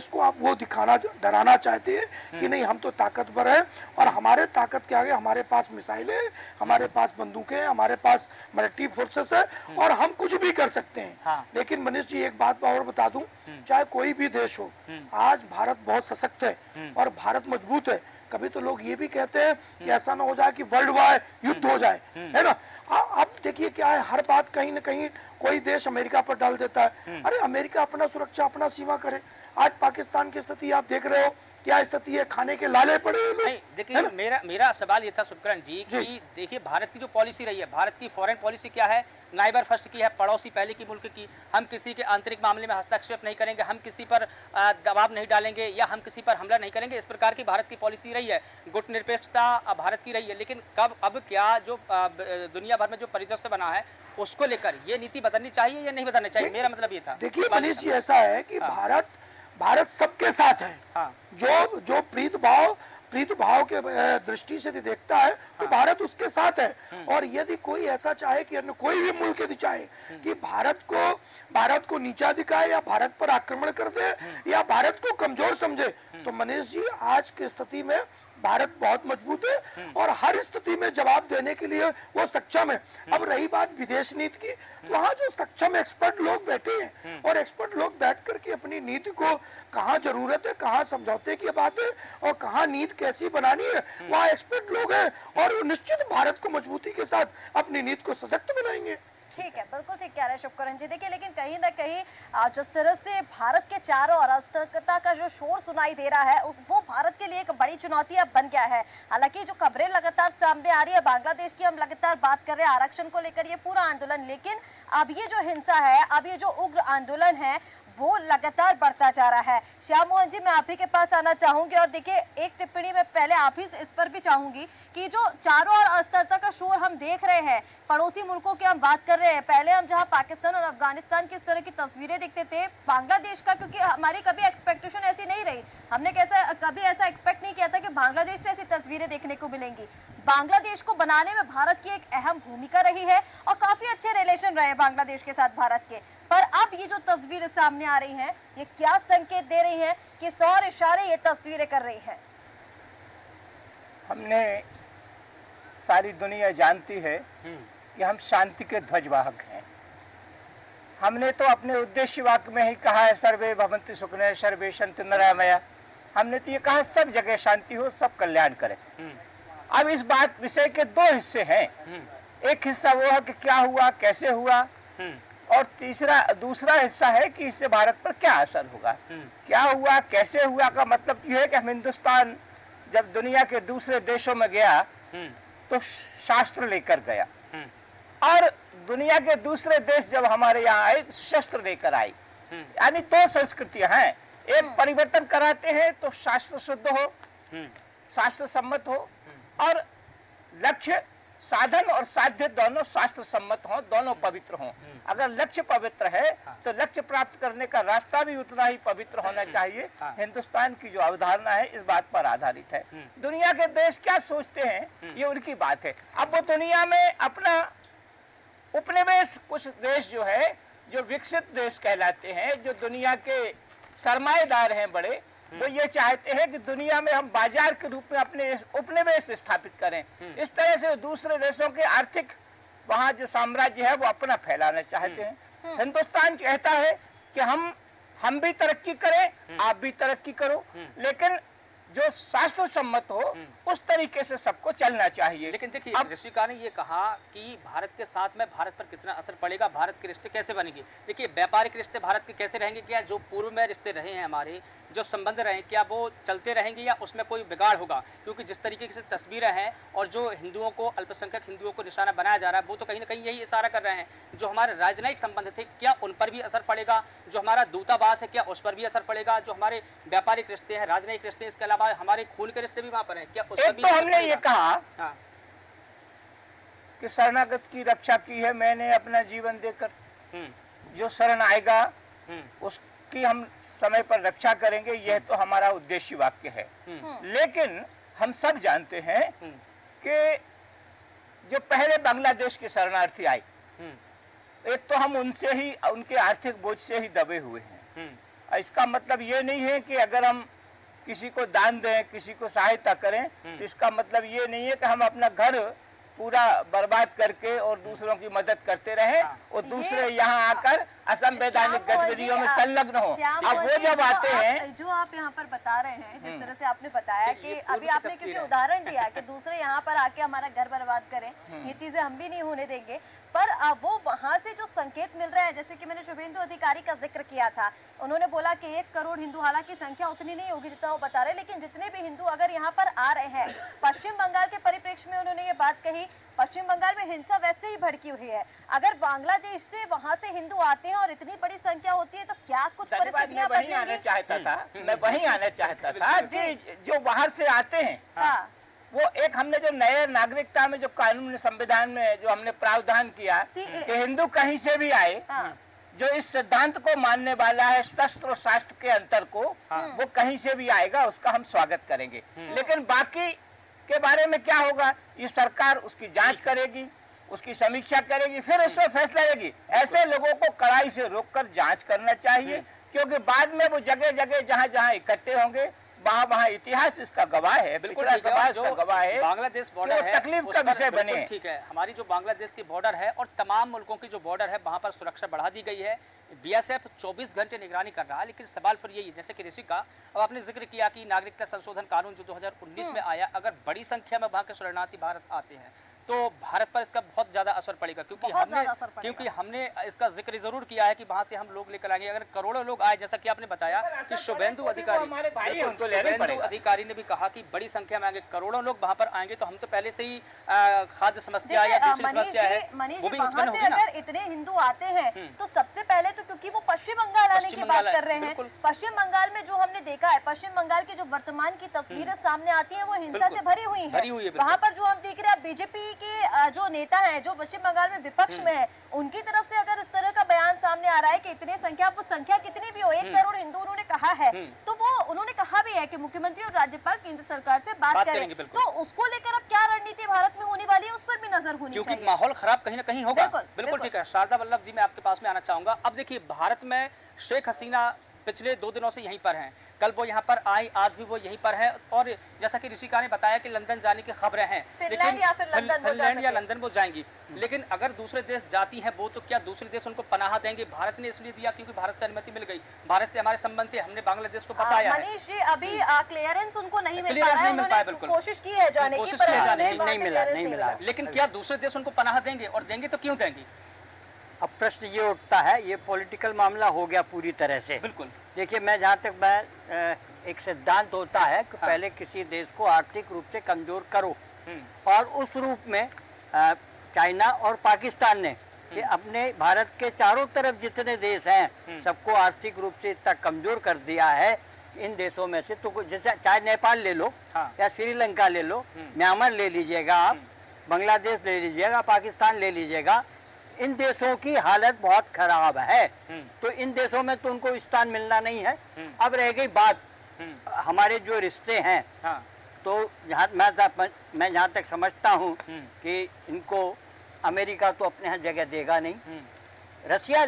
को आप वो दिखाना, डराना चाहते हैं कि नहीं हम तो ताकतवर हैं, और हमारे ताकत के आगे हमारे पास मिसाइलें, हमारे पास बंदूकें, हमारे पास मिलिट्री फोर्सेस है, और हम कुछ भी कर सकते हैं। लेकिन मनीष जी, एक बात और बता दूं, चाहे कोई भी देश हो, आज भारत बहुत सशक्त है और भारत मजबूत है। कभी तो लोग ये भी कहते हैं कि ऐसा ना हो जाए कि वर्ल्ड वार युद्ध हो जाए, है ना। अब देखिए क्या है, हर बात कहीं ना कहीं कोई देश अमेरिका पर डाल देता है। अरे अमेरिका अपना सुरक्षा, अपना सीमा करे। आज पाकिस्तान की स्थिति आप देख रहे हो, क्या स्थिति है, खाने के लाले पड़े हैं लोग। नहीं, देखिए मेरा सवाल ये था सुखकरण जी कि देखिए भारत की जो पॉलिसी रही है, भारत की फॉरेन पॉलिसी क्या है? नाइबर फर्स्ट की है, पड़ोसी पहले की मुल्क की। हम किसी के आंतरिक मामले में हस्तक्षेप नहीं करेंगे, हम किसी पर दबाव नहीं डालेंगे, या हम किसी पर हमला नहीं करेंगे। इस प्रकार की भारत की पॉलिसी रही है, गुटनिरपेक्षता भारत की रही है। लेकिन अब क्या जो दुनिया भर में जो परिदृश्य बना है उसको लेकर ये नीति बदलनी चाहिए या नहीं बदलनी चाहिए? मेरा मतलब ये था। देखिए मनीष जी, ऐसा है कि भारत सबके साथ है। जो प्रीत भाव के दृष्टि से देखता है तो भारत उसके साथ है। और यदि कोई ऐसा चाहे कि अन्य कोई भी मुल्क यदि चाहे कि भारत को नीचा दिखाए, या भारत पर आक्रमण कर दे, या भारत को कमजोर समझे, तो मनीष जी आज की स्थिति में भारत बहुत मजबूत है और हर स्थिति में जवाब देने के लिए वो सक्षम है। अब रही बात विदेश नीति की, तो वहाँ जो सक्षम एक्सपर्ट लोग बैठे हैं और एक्सपर्ट लोग बैठ करके अपनी नीति को कहाँ जरूरत है, कहाँ समझौते की बात है और कहाँ नीति कैसी बनानी है, वहाँ एक्सपर्ट लोग हैं और वो निश्चित भारत को मजबूती के साथ अपनी नीति को सशक्त बनाएंगे। ठीक है, बिल्कुल ठीक कह रहे हैं शुभकरण जी। देखिए लेकिन कहीं ना कहीं जिस तरह से भारत के चारों ओर अस्थिरता का जो शोर सुनाई दे रहा है वो भारत के लिए एक बड़ी चुनौती अब बन गया है। हालांकि जो खबरें लगातार सामने आ रही है बांग्लादेश की, हम लगातार बात कर रहे हैं आरक्षण को लेकर ये पूरा आंदोलन, लेकिन अब ये जो हिंसा है, अब ये जो उग्र आंदोलन है वो लगातार बढ़ता जा रहा है। श्याम मोहन जी, मैं आप ही के पास आना चाहूंगी और देखिए एक टिप्पणी में पहले आप ही इस पर भी चाहूंगी कि जो चारों ओर अस्थिरता का शोर हम देख रहे हैं, पड़ोसी मुल्कों की हम बात कर रहे हैं, पहले हम जहां पाकिस्तान और अफगानिस्तान की इस तरह की तस्वीरें देखते थे, बांग्लादेश का क्योंकि हमारी कभी एक्सपेक्टेशन ऐसी नहीं रही, हमने कभी ऐसा एक्सपेक्ट नहीं किया था कि बांग्लादेश से ऐसी तस्वीरें देखने को मिलेंगी। बांग्लादेश को बनाने में भारत की एक अहम भूमिका रही है और काफी अच्छे रिलेशन रहे हैं बांग्लादेश के साथ भारत के, पर अब ये जो तस्वीरें सामने आ रही हैं ये क्या संकेत दे रही हैं, किस और इशारे ये तस्वीरें कर रही हैं? हमने सारी दुनिया जानती है कि हम शांति के ध्वजवाहक हैं। हमने तो अपने उद्देश्य वाक्य में ही कहा है सर्वे भवन्तु सुखिनः सर्वे सन्तु निरामया। हमने तो ये कहा सब जगह शांति हो, सब कल्याण करें। अब इस बात विषय के दो हिस्से हैं। एक हिस्सा वो है कि क्या हुआ, कैसे हुआ, और दूसरा हिस्सा है कि इससे भारत पर क्या असर होगा। क्या हुआ, कैसे हुआ का मतलब ये है कि हम हिंदुस्तान जब दुनिया के दूसरे देशों में गया तो शास्त्र लेकर गया और दुनिया के दूसरे देश जब हमारे यहाँ आए शस्त्र लेकर आए। यानी दो संस्कृतियां हैं, एक परिवर्तन कराते हैं तो शास्त्र शुद्ध हो, शास्त्र सम्मत हो, और लक्ष्य साधन और साध्य दोनों शास्त्र सम्मत हों, दोनों पवित्र हों। अगर लक्ष्य पवित्र है तो लक्ष्य प्राप्त करने का रास्ता भी उतना ही पवित्र होना चाहिए। हिंदुस्तान की जो अवधारणा है इस बात पर आधारित है। दुनिया के देश क्या सोचते हैं ये उनकी बात है। अब वो दुनिया में अपना उपनिवेश, कुछ देश जो है जो विकसित देश कहलाते हैं, जो दुनिया के सरमाएदार हैं बड़े, वो ये चाहते हैं कि दुनिया में हम बाजार के रूप में अपने उपनिवेश स्थापित करें। इस तरह से दूसरे देशों के आर्थिक वहाँ जो साम्राज्य है वो अपना फैलाना चाहते हैं। हिंदुस्तान कहता है कि हम भी तरक्की करें, आप भी तरक्की करो, लेकिन जो शास्त्र सम्मत हो उस तरीके से सबको चलना चाहिए। लेकिन देखिए ऋषिका ने ये कहा कि भारत के साथ में भारत पर कितना असर पड़ेगा, भारत के रिश्ते कैसे बनेंगे। देखिए व्यापारिक रिश्ते भारत के कैसे रहेंगे, क्या जो पूर्व में रिश्ते रहे हैं हमारे जो संबंध रहे क्या वो चलते रहेंगे या उसमें कोई बिगाड़ होगा। क्योंकि जिस तरीके से तस्वीरें हैं और जो हिंदुओं को, अल्पसंख्यक हिंदुओं को निशाना बनाया जा रहा है वो तो कहीं ना कहीं यही इशारा कर रहे हैं। जो हमारे राजनयिक संबंध थे क्या उन पर भी असर पड़ेगा, जो हमारा दूतावास है क्या उस पर भी असर पड़ेगा, जो हमारे व्यापारिक रिश्ते हैं, राजनयिक रिश्ते, इसके अलावा हमारे खून के रिश्ते भी वहाँ पर हैं क्या उस पर भी? तो हमने ये कहा कि शरणागत की रक्षा की है मैंने अपना जीवन देकर, जो शरण आएगा उसकी हम समय पर रक्षा करेंगे, यह तो हमारा उद्देश्य वाक्य है। लेकिन हम सब जानते हैं कि जो पहले बांग्लादेश के शरणार्थी आए, एक तो हम उनसे ही, उनके आर्थिक बोझ से ही दबे हुए हैं। इसका मतलब ये नहीं है कि अगर हम किसी को दान दें, किसी को सहायता करें, तो इसका मतलब ये नहीं है कि हम अपना घर पूरा बर्बाद करके और दूसरों की मदद करते रहें और दूसरे यहाँ आकर असंवैधानिक गतिविधियों में संलग्न हो। अब वो जब आते हैं, जो आप यहाँ पर बता रहे हैं, जिस तरह से आपने बताया कि अभी आपने क्योंकि उदाहरण दिया कि दूसरे यहाँ पर आके हमारा घर बर्बाद करें, ये चीजें हम भी नहीं होने देंगे, पर वो वहाँ से जो संकेत मिल रहा है, जैसे कि मैंने शुभेंदु अधिकारी का जिक्र किया था, उन्होंने बोला कि 1 करोड़ हिंदू, हालांकि संख्या उतनी नहीं होगी जितना वो बता रहे, लेकिन जितने भी हिंदू अगर यहाँ पर आ रहे हैं, पश्चिम बंगाल के परिप्रेक्ष्य में उन्होंने ये बात कही, पश्चिम बंगाल में हिंसा वैसे ही भड़की हुई है, अगर बांग्लादेश से वहाँ से हिंदू आते हैं और इतनी बड़ी संख्या होती है तो क्या कुछ परिस्थितियां बदलेंगी? आना चाहता था, मैं वहीं आना चाहता था कि जो बाहर से आते हैं वो एक हमने जो नए नागरिकता में जो कानून संविधान में जो हमने प्रावधान किया कि हिंदू कहीं से भी आए, जो इस सिद्धांत को मानने वाला है शस्त्र और शास्त्र के अंतर को, वो कहीं से भी आएगा उसका हम स्वागत करेंगे। लेकिन बाकी के बारे में क्या होगा, ये सरकार उसकी जांच करेगी, उसकी समीक्षा करेगी, फिर उसमें फैसला लेगी। ऐसे लोगों को कड़ाई से रोककर जांच करना चाहिए, क्योंकि बाद में वो जगह जगह जहाँ जहाँ इकट्ठे होंगे वहाँ इतिहास इसका गवाह है, बिल्कुल पिछला ठीक है। समाज जो का गवाह है, बांग्लादेश कि बॉर्डर वो है तकलीफ उस का पर विषय बिल्कुल बने। ठीक है, हमारी जो बांग्लादेश की बॉर्डर है और तमाम मुल्कों की जो बॉर्डर है वहां पर सुरक्षा बढ़ा दी गई है। बीएसएफ 24 घंटे निगरानी कर रहा है, लेकिन सवाल फिर यही है, जैसे कि ऋषि का अब आपने जिक्र किया कि नागरिकता संशोधन कानून जो 2019 में आया, अगर बड़ी संख्या में वहां के शरणार्थी भारत आते हैं तो भारत पर इसका बहुत ज्यादा असर पड़ेगा, क्योंकि हमने इसका जिक्र जरूर किया है कि वहां से हम लोग लेकर आएंगे। अगर करोड़ों लोग आए, जैसा कि आपने बताया कि शुभेंदु अधिकारी ने भी कहा कि बड़ी संख्या में आएंगे, करोड़ों लोग वहां पर आएंगे, तो हम तो पहले से ही खाद्य समस्या या दूसरी समस्या है वो भी उत्पन्न होगी ना। अगर इतने हिंदू आते हैं तो सबसे पहले तो क्योंकि वो पश्चिम बंगाल आने की बात कर रहे हैं, पश्चिम बंगाल में जो हमने देखा है, पश्चिम बंगाल की जो वर्तमान की तस्वीरें सामने आती है वो हिंसा से भरी हुई है। वहाँ पर जो हम देख रहे हैं बीजेपी के जो नेता है जो पश्चिम बंगाल में विपक्ष में है, उनकी तरफ से अगर इस तरह का बयान सामने आ रहा है कि इतनी संख्या, वो संख्या कितनी भी हो, 1 करोड़ हिंदू उन्होंने कहा है, तो वो उन्होंने कहा भी है कि मुख्यमंत्री और राज्यपाल केंद्र सरकार से बात करें, तो उसको लेकर अब क्या रणनीति भारत में होने वाली है उस पर भी नजर होनी चाहिए, क्योंकि माहौल खराब कहीं ना कहीं होगा। बिल्कुल ठीक है। शारदा वल्लभ जी, मैं आपके पास में आना चाहूंगा। अब देखिए, भारत में शेख हसीना पिछले 2 दिनों से यहीं पर हैं, कल वो यहाँ पर आई, आज भी वो यहीं पर है, और जैसा कि ऋषिका ने बताया कि लंदन जाने की खबरें हैं, फिनलैंड या फिर लंदन वो जाएंगी। लेकिन अगर दूसरे देश जाती हैं वो, तो क्या दूसरे देश उनको पनाह देंगे? भारत ने इसलिए दिया क्योंकि भारत से अनुमति मिल गई, भारत से हमारे संबंध थे, हमने बांग्लादेश को बसाया है। मनीष जी, अभी क्लियरेंस उनको नहीं मिल पा रहा है, उन्होंने कोशिश की है जाने की, पर नहीं मिला। लेकिन क्या दूसरे देश उनको पनाह देंगे, और देंगे तो क्यों देंगे? अब प्रश्न ये उठता है, ये पॉलिटिकल मामला हो गया पूरी तरह से। बिल्कुल। देखिए, मैं जहाँ तक एक सिद्धांत होता है कि पहले किसी देश को आर्थिक रूप से कमजोर करो, और उस रूप में चाइना और पाकिस्तान ने कि अपने भारत के चारों तरफ जितने देश हैं सबको आर्थिक रूप से इतना कमजोर कर दिया है। इन देशों में से तो जैसे चाहे नेपाल ले लो, या श्रीलंका ले लो, म्यांमार ले लीजिएगा आप, बांग्लादेश ले लीजिएगा, पाकिस्तान ले लीजिएगा, इन देशों की हालत बहुत खराब है। तो इन देशों में तो उनको स्थान मिलना नहीं है। अब रह गई बात हमारे जो रिश्ते हैं, तो मैं जहाँ तक समझता हूँ कि इनको अमेरिका तो अपने यहाँ जगह देगा नहीं, रसिया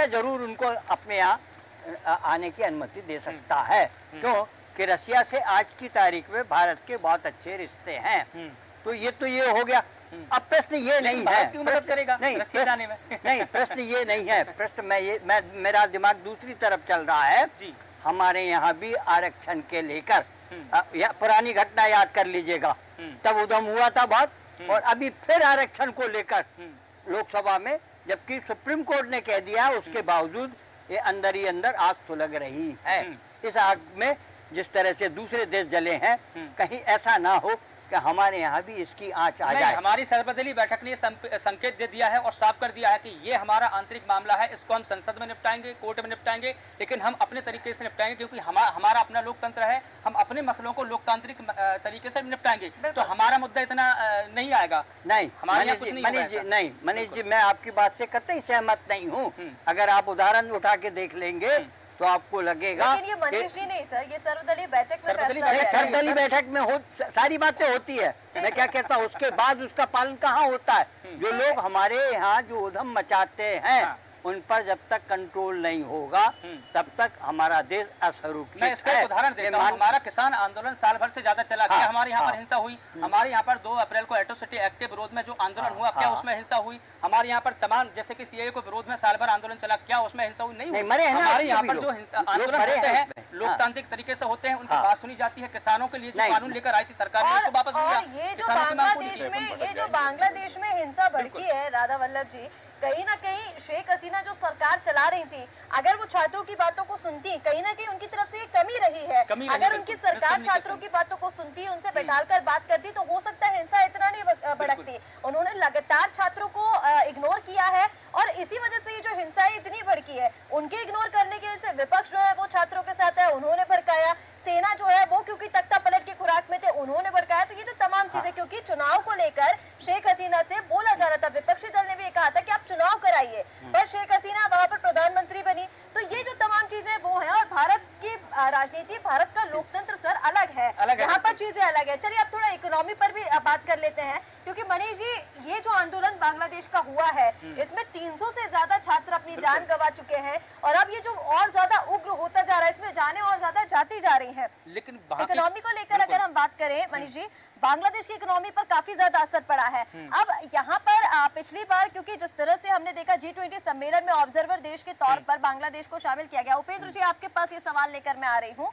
जरूर उनको अपने यहाँ आने की अनुमति दे सकता है। क्यों कि रसिया से आज की तारीख में भारत के बहुत अच्छे रिश्ते हैं। तो ये हो गया। अब प्रश्न ये नहीं है क्यों मदद करेगा रसिया जाने में? नहीं, प्रश्न ये नहीं है। प्रश्न मेरा दिमाग दूसरी तरफ चल रहा है जी। हमारे यहाँ भी आरक्षण के लेकर पुरानी घटना याद कर लीजिएगा, तब उधम हुआ था बहुत, और अभी फिर आरक्षण को लेकर लोकसभा में, जबकि सुप्रीम कोर्ट ने कह दिया, उसके बावजूद ये अंदर ही अंदर आग सुलग रही है। इस आग में जिस तरह से दूसरे देश जले हैं, कहीं ऐसा ना हो कि हमारे यहाँ भी इसकी आंच आ जाए। हमारी सर्वदलीय बैठक ने संकेत दे दिया है और साफ कर दिया है कि ये हमारा आंतरिक मामला है, इसको हम संसद में निपटाएंगे, कोर्ट में निपटाएंगे, लेकिन हम अपने तरीके से निपटाएंगे, क्योंकि हमारा अपना लोकतंत्र है, हम अपने मसलों को लोकतांत्रिक तरीके से निपटाएंगे, तो हमारा मुद्दा इतना नहीं आएगा। नहीं, मनीष जी, मैं आपकी बात से कतई सहमत नहीं हूँ। अगर आप उदाहरण उठा के देख लेंगे तो आपको लगेगा। लेकिन ये मनीष जी नहीं सर, ये सर्वदलीय बैठक में सर्वदलीय बैठक में सारी बातें होती है। मैं क्या कहता हूँ, उसके बाद उसका पालन कहाँ होता है? जो लोग हमारे यहाँ जो उधम मचाते हैं, उन पर जब तक कंट्रोल नहीं होगा तब तक हमारा देश असुरक्षित है। मैं इसका उदाहरण देता हूं। हमारा किसान आंदोलन साल भर से ज्यादा चला। क्या हमारे यहाँ पर हिंसा हुई? हमारे यहाँ पर 2 अप्रैल को एट्रोसिटी एक्ट के विरोध में जो आंदोलन हुआ, क्या उसमें हिंसा हुई? हमारे यहाँ पर तमाम, जैसे कि सीएए को विरोध में साल भर आंदोलन चला, क्या उसमें हिंसा हुई? नहीं। हमारे यहाँ पर जो आंदोलन होते हैं लोकतांत्रिक तरीके से होते हैं, उनकी बात सुनी जाती है। किसानों के लिए जो कानून लेकर आई थी सरकार ने, उसको वापस लिया। ये जो बांग्लादेश में हिंसा भड़की है, राधा वल्लभ जी, कहीं ना कहीं शेख हसीना जो सरकार चला रही थी, अगर वो छात्रों की बातों को सुनती, कहीं ना कहीं उनकी तरफ से ये कमी रही है। अगर उनकी सरकार छात्रों की बातों को सुनती, उनसे बैठाकर बात करती, तो हो सकता है हिंसा इतना नहीं भड़कती। उन्होंने लगातार छात्रों को इग्नोर किया है, और इसी वजह से ये जो हिंसा इतनी भड़की है। उनके इग्नोर करने की वजह से विपक्ष जो है वो छात्रों के साथ है, उन्होंने भड़काया। सेना जो है वो क्योंकि तख्ता पलट की खुराक में थे, उन्होंने भड़काया। तो ये जो तमाम चीजें, क्योंकि चुनाव को लेकर शेख हसीना से बोला जा रहा था, विपक्षी दल ने भी ये कहा था कि आप चुनाव कराइए, पर शेख हसीना वहां पर प्रधानमंत्री बनी। तो ये जो तमाम चीजें वो है, और भारत की राजनीति, भारत का लोकतंत्र सर अलग है, अलग है। यहाँ पर चीजें अलग है। चलिए अब थोड़ा इकोनॉमी पर भी बात कर लेते हैं, क्योंकि मनीष जी ये जो आंदोलन बांग्लादेश का हुआ है इसमें 300 से ज्यादा छात्र अपनी जान गंवा चुके हैं, और अब ये जो और ज्यादा उग्र होता जा रहा है, इसमें जाने और ज्यादा जाती जा रही है। लेकिन इकोनॉमी को लेकर अगर हम बात करें मनीष जी, बांग्लादेश की इकोनॉमी पर काफी ज्यादा असर पड़ा है। अब यहाँ पर पिछली बार क्योंकि जिस तरह से हमने देखा G20 सम्मेलन में ऑब्जर्वर देश के तौर पर बांग्लादेश को शामिल किया गया। उपेंद्र जी आपके पास ये सवाल लेकर मैं आ रही हूँ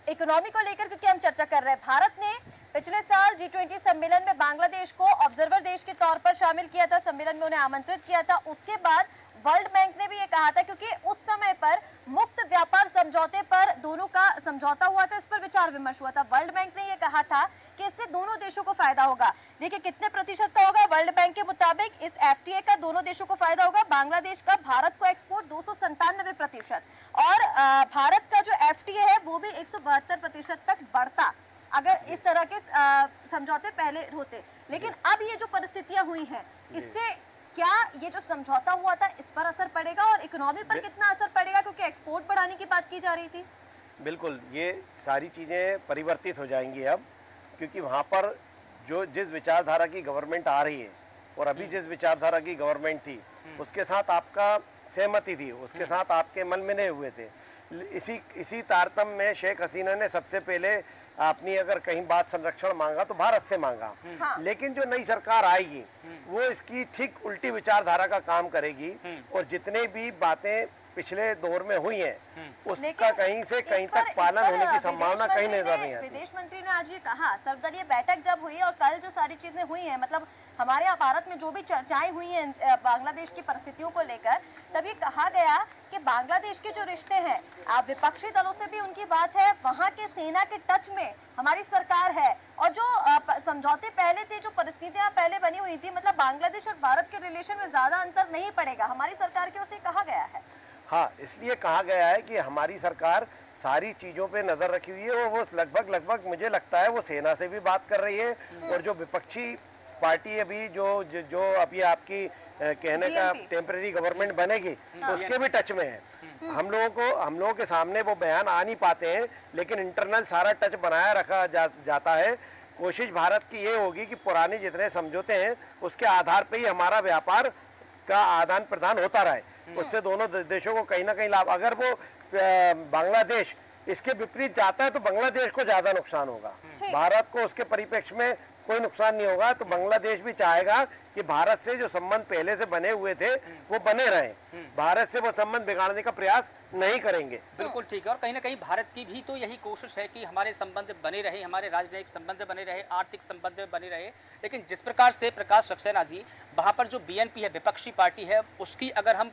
इकोनॉमी को लेकर, क्योंकि हम चर्चा कर रहे हैं। भारत ने पिछले साल G20 सम्मेलन में बांग्लादेश को ऑब्जर्वर देश के तौर पर शामिल किया था, सम्मेलन में उन्हें आमंत्रित किया था। उसके बाद वर्ल्ड बैंक ने भी ये कहा था, क्योंकि उस समय पर मुक्त व्यापार समझौते पर दोनों का समझौता हुआ था, इस पर विचार विमर्श हुआ था। वर्ल्ड बैंक ने ये कहा था कि इससे दोनों देशों को फायदा होगा। देखिए कितने प्रतिशत का होगा, वर्ल्ड बैंक के मुताबिक इस FTA का दोनों देशों को फायदा होगा। बांग्लादेश का भारत को एक्सपोर्ट 297% और भारत का जो FTA है वो भी 172% तक बढ़ता अगर इस तरह के समझौते पहले होते। लेकिन अब ये जो परिस्थितियां हुई हैं, इससे क्या ये जो समझौता हुआ था इस पर असर पड़ेगा और इकोनॉमी पर कितना असर पड़ेगा, क्योंकि एक्सपोर्ट बढ़ाने की बात की जा रही थी? बिल्कुल, ये सारी चीज़ें परिवर्तित हो जाएंगी अब, क्योंकि वहाँ पर जो जिस विचारधारा की गवर्नमेंट आ रही है और अभी जिस विचारधारा की गवर्नमेंट थी उसके साथ आपका सहमति थी, उसके साथ आपके मन मिले हुए थे। इसी तारतम्य में शेख हसीना ने सबसे पहले अपनी अगर कहीं बात संरक्षण मांगा तो भारत से मांगा। हाँ। लेकिन जो नई सरकार आएगी वो इसकी ठीक उल्टी विचारधारा का काम करेगी और जितने भी बातें पिछले दौर में हुई हैं उसका कहीं से कहीं तक पालन होने की संभावना कहीं नजर नहीं आती। विदेश मंत्री ने आज ये कहा, सर्वदलीय बैठक जब हुई और कल जो सारी चीजें हुई हैं, मतलब हमारे यहाँ भारत में जो भी चर्चाएं हुई हैं बांग्लादेश की परिस्थितियों को लेकर, तभी कहा गया कि बांग्लादेश के जो रिश्ते हैं, आप विपक्षी दलों से भी उनकी बात है, वहाँ के सेना के टच में हमारी सरकार है, और जो समझौते पहले थे, जो परिस्थितियां पहले बनी हुई थी, मतलब बांग्लादेश और भारत के रिलेशन में ज्यादा अंतर नहीं पड़ेगा, हमारी सरकार की ओर से कहा गया है। हाँ, इसलिए कहा गया है कि हमारी सरकार सारी चीज़ों पे नज़र रखी हुई है और वो लगभग मुझे लगता है वो सेना से भी बात कर रही है और जो विपक्षी पार्टी अभी जो अभी आपकी कहने का टेम्परेरी गवर्नमेंट बनेगी उसके भी टच में है। हम लोगों के सामने वो बयान आ नहीं पाते हैं, लेकिन इंटरनल सारा टच बनाया रखा जाता है। कोशिश भारत की ये होगी कि पुराने जितने समझौते हैं उसके आधार पे ही हमारा व्यापार का आदान प्रदान होता रहे, उससे दोनों देशों को कहीं ना कहीं लाभ। अगर वो बांग्लादेश इसके विपरीत जाता है तो बांग्लादेश को ज्यादा नुकसान होगा, भारत को उसके परिप्रेक्ष्य में कोई नुकसान नहीं होगा। तो बांग्लादेश भी चाहेगा कि भारत से जो संबंध पहले से बने हुए थे वो बने रहें, भारत से वो संबंध बिगाड़ने का प्रयास नहीं करेंगे। बिल्कुल ठीक है, और कहीं ना कहीं भारत की भी तो यही कोशिश है कि हमारे संबंध बने रहे, हमारे राजनयिक संबंध बने रहे, आर्थिक संबंध बने रहे। लेकिन जिस प्रकार से प्रकाश सक्सेना जी वहाँ पर जो BNP है, विपक्षी पार्टी है, उसकी अगर हम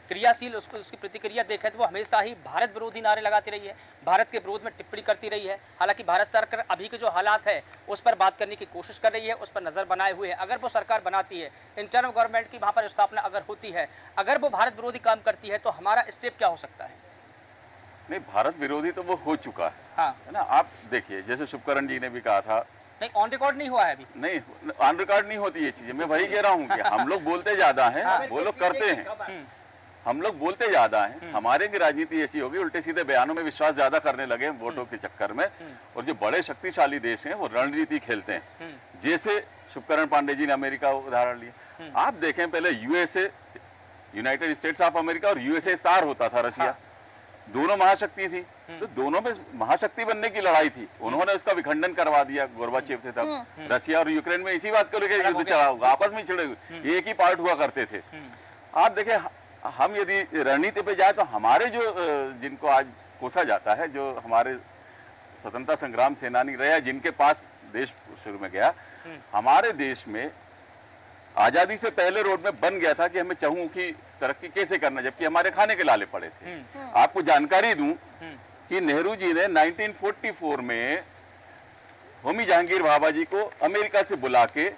क्रियाशील उसकी प्रतिक्रिया देखें तो वो हमेशा ही भारत विरोधी नारे लगाती रही है, भारत के विरोध में टिप्पणी करती रही है। हालांकि भारत सरकार अभी के जो हालात है उस पर बात करने की कोशिश कर रही है, उस पर नजर बनाए हुए है। अगर वो सरकार बनाती है, इंटर्म गवर्नमेंट की वहाँ पर स्थापना अगर होती है, अगर वो भारत विरोधी काम करती है तो हमारा स्टेप क्या हो सकता है? नहीं, भारत विरोधी तो वो हो चुका है, हाँ, है ना। आप देखिए, जैसे शुभकरण जी ने भी कहा था, नहीं ऑन रिकॉर्ड नहीं हुआ है अभी, नहीं ऑन रिकॉर्ड नहीं होती ये चीजें। मैं वही कह रहा हूँ कि हम लोग बोलते ज्यादा हैं, वो लोग करते हैं। हम लोग बोलते ज्यादा हैं, हमारे की राजनीति ऐसी होगी, उल्टे सीधे बयानों में विश्वास ज्यादा करने लगे वोटों के चक्कर में। और जो बड़े शक्तिशाली देश हैं वो रणनीति खेलते हैं। जैसे शुभकरण पांडे जी ने अमेरिका उदाहरण लिया, आप देखें पहले USA, United states of America और USSR होता था, रशिया, दोनों महाशक्ति थी। तो दोनों में महाशक्ति बनने की लड़ाई थी, उन्होंने उसका विखंडन करवा दिया, गोर्बाचेव थे तब। रशिया और यूक्रेन में इसी बात को लेकर युद्ध चला होगा, आपस में छिड़े हुए एक ही पार्ट हुआ करते थे। आप देखें, हम यदि रणनीति पे जाए तो हमारे जो जिनको आज कोसा जाता है, जो हमारे स्वतंत्रता संग्राम सेनानी रहे, जिनके पास देश शुरू में गया, हमारे देश में आजादी से पहले रोड में बन गया था कि हमें चहुमुखी तरक्की कैसे करना, जबकि हमारे खाने के लाले पड़े थे। आपको जानकारी दूं कि नेहरू जी ने 1944 में होमी जहांगीर भाभा जी को अमेरिका से बुला के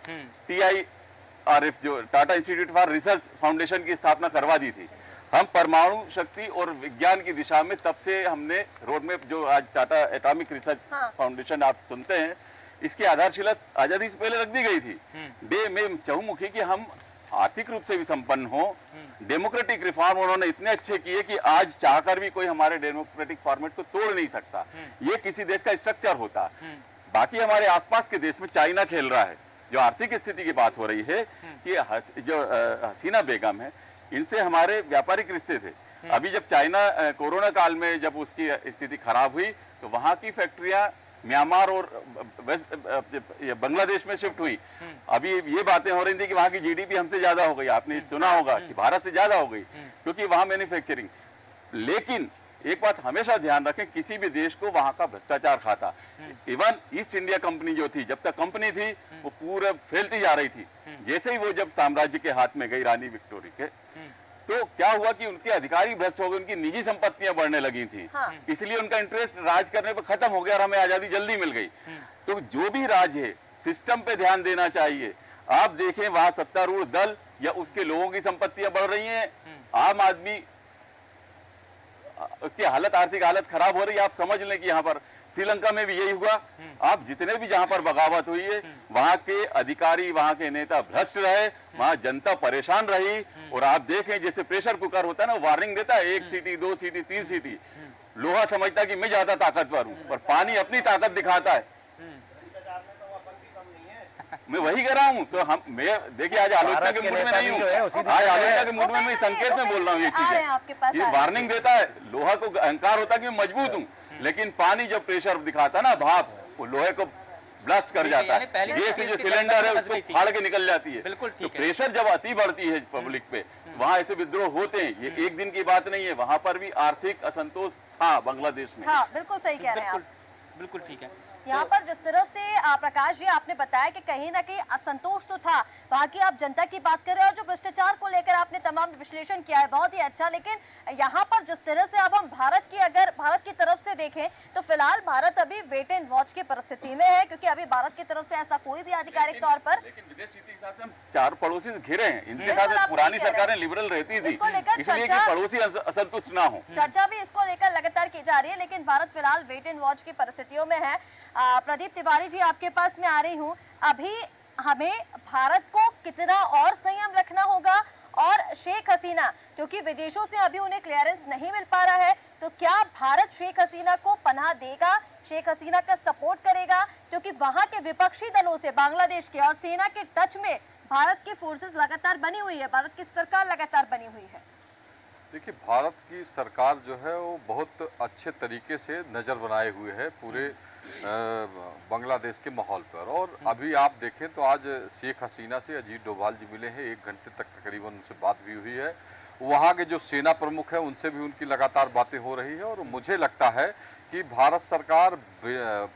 TIRF जो Tata institute for research foundation की स्थापना करवा दी थी। हम परमाणु शक्ति और विज्ञान की दिशा में तब से हमने रोड में जो आज टाटा एटॉमिक रिसर्च फाउंडेशन आप सुनते हैं, इसकी आधारशिला आजादी से पहले रख दी गई थी। डे में चहुमुखी कि हम आर्थिक रूप से भी संपन्न हो, डेमोक्रेटिक रिफॉर्म उन्होंने इतने अच्छे किए कि आज चाहकर भी कोई हमारे डेमोक्रेटिक फॉर्मेट को तोड़ नहीं सकता। ये किसी देश का स्ट्रक्चर होता। बाकी हमारे आसपास के देश में चाइना खेल रहा है। जो आर्थिक स्थिति की बात हो रही है कि जो हसीना बेगम है, इनसे हमारे व्यापारिक रिश्ते थे। अभी जब चाइना कोरोना काल में जब उसकी स्थिति खराब हुई तो वहां की फैक्ट्रियां म्यांमार और बांग्लादेश में शिफ्ट हुई। अभी ये बातें हो रही थी कि वहां की जीडीपी हमसे ज्यादा हो गई। आपने सुना होगा कि भारत से ज्यादा हो गई क्योंकि वहां मैन्युफैक्चरिंग। लेकिन एक बात हमेशा ध्यान रखें, किसी भी देश को वहां का भ्रष्टाचार खाता। इवन ईस्ट इंडिया कंपनी जो थी, जब तक कंपनी थी वो पूरे फैलती जा रही थी। जैसे ही वो जब साम्राज्य के हाथ में गई रानी विक्टोरी के, तो क्या हुआ कि उनके अधिकारी भ्रष्ट हो गए, उनकी निजी संपत्तियां बढ़ने लगी थी। इसलिए उनका इंटरेस्ट राज करने पर खत्म हो गया और हमें आजादी जल्दी मिल गई। तो जो भी राज है, सिस्टम पे ध्यान देना चाहिए। आप देखें वहां सत्तारूढ़ दल या उसके लोगों की संपत्तियां बढ़ रही हैं, आम आदमी उसकी हालत, आर्थिक हालत खराब हो रही है। आप समझ लें कि यहाँ पर श्रीलंका में भी यही हुआ। आप जितने भी जहां पर बगावत हुई है, वहां के अधिकारी, वहां के नेता भ्रष्ट रहे, वहां जनता परेशान रही। और आप देखें जैसे प्रेशर कुकर होता है ना, वार्निंग देता है 1 सीटी 2 सीटी 3 सीटी। लोहा समझता है कि मैं ज्यादा ताकतवर हूं, पर पानी अपनी ताकत दिखाता है। मैं वही कह रहा हूँ। तो मैं देखिए आज आलोचना के मूड में नहीं हूँ, आज आलोचना के मूड में मैं संकेत में बोल रहा हूँ। ये चीज ये वार्निंग देता है। लोहा को अहंकार होता है कि मैं मजबूत हूँ, लेकिन पानी जब प्रेशर दिखाता है ना, भाप, वो लोहे को ब्लास्ट कर जाता है। जैसे जो सिलेंडर है उसको फाड़ के निकल जाती है। बिल्कुल तो प्रेशर जब अति बढ़ती है पब्लिक पे, वहाँ ऐसे विद्रोह होते हैं। ये एक दिन की बात नहीं है। वहां पर भी आर्थिक असंतोष था बांग्लादेश में। हाँ, बिल्कुल सही कह रहे हैं आप। बिल्कुल ठीक है। यहाँ पर जिस तरह से प्रकाश जी आपने बताया कि कहीं ना कहीं असंतोष तो था, वहाँ की आप जनता की बात करें और जो भ्रष्टाचार को लेकर आपने तमाम विश्लेषण किया है, बहुत ही अच्छा। लेकिन यहाँ पर जिस तरह से अब हम अगर भारत की तरफ से देखें तो फिलहाल भारत अभी वेट एंड वॉच की परिस्थिति में है, क्योंकि अभी भारत की तरफ से ऐसा कोई भी आधिकारिक तौर पर। लेकिन विदेश नीति के हिसाब से हम 4 पड़ोसी घिरे हैं। इनके साथ पुरानी सरकारें लिबरल रहती थी, इसलिए कि पड़ोसी असंतुष्ट ना हो। चर्चा भी इसको लेकर लगातार की जा रही है, लेकिन भारत फिलहाल वेट एंड वॉच की परिस्थितियों में है। प्रदीप तिवारी जी, आपके पास मैं आ रही हूँ। अभी हमें भारत को कितना और संयम रखना होगा, और शेख हसीना, क्योंकि विदेशों से अभी उन्हें क्लियरेंस नहीं मिल पा रहा है, तो क्या भारत शेख हसीना को पनाह देगा, शेख हसीना का सपोर्ट करेगा? क्योंकि वहां के विपक्षी दलों से बांग्लादेश के और सेना के टच में भारत की फोर्सेस लगातार बनी हुई है, भारत की सरकार लगातार बनी हुई है। देखिए, भारत की सरकार जो है वो बहुत अच्छे तरीके से नज़र बनाए हुए है पूरे बांग्लादेश के माहौल पर। और अभी आप देखें तो आज शेख हसीना से अजीत डोभाल जी मिले हैं, 1 घंटे तक तकरीबन उनसे बात भी हुई है। वहाँ के जो सेना प्रमुख है उनसे भी उनकी लगातार बातें हो रही है। और मुझे लगता है कि भारत सरकार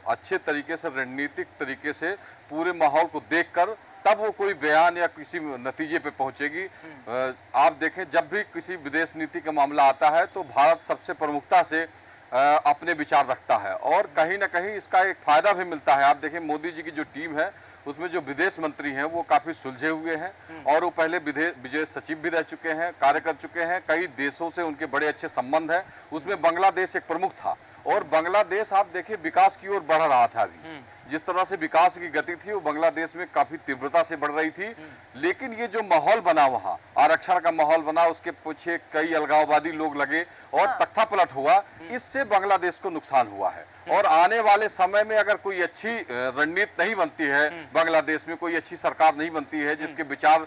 अच्छे तरीके से, रणनीतिक तरीके से पूरे माहौल को देखकर तब वो कोई बयान या किसी नतीजे पे पहुंचेगी। आप देखें, जब भी किसी विदेश नीति का मामला आता है तो भारत सबसे प्रमुखता से अपने विचार रखता है, और कहीं ना कहीं इसका एक फायदा भी मिलता है। आप देखें, मोदी जी की जो टीम है उसमें जो विदेश मंत्री हैं वो काफी सुलझे हुए हैं, और वो पहले विदेश सचिव भी रह चुके हैं, कार्य कर चुके हैं। कई देशों से उनके बड़े अच्छे संबंध हैं, उसमें बांग्लादेश एक प्रमुख था। और बांग्लादेश आप देखिए विकास की ओर बढ़ रहा था। अभी जिस तरह से विकास की गति थी वो बांग्लादेश में काफी तीव्रता से बढ़ रही थी। लेकिन ये जो माहौल बना, वहाँ आरक्षण का माहौल बना, उसके पीछे कई अलगाववादी लोग लगे और तख्ता पलट हुआ, इससे बांग्लादेश को नुकसान हुआ है। और आने वाले समय में अगर कोई अच्छी रणनीति नहीं बनती है, बांग्लादेश में कोई अच्छी सरकार नहीं बनती है जिसके विचार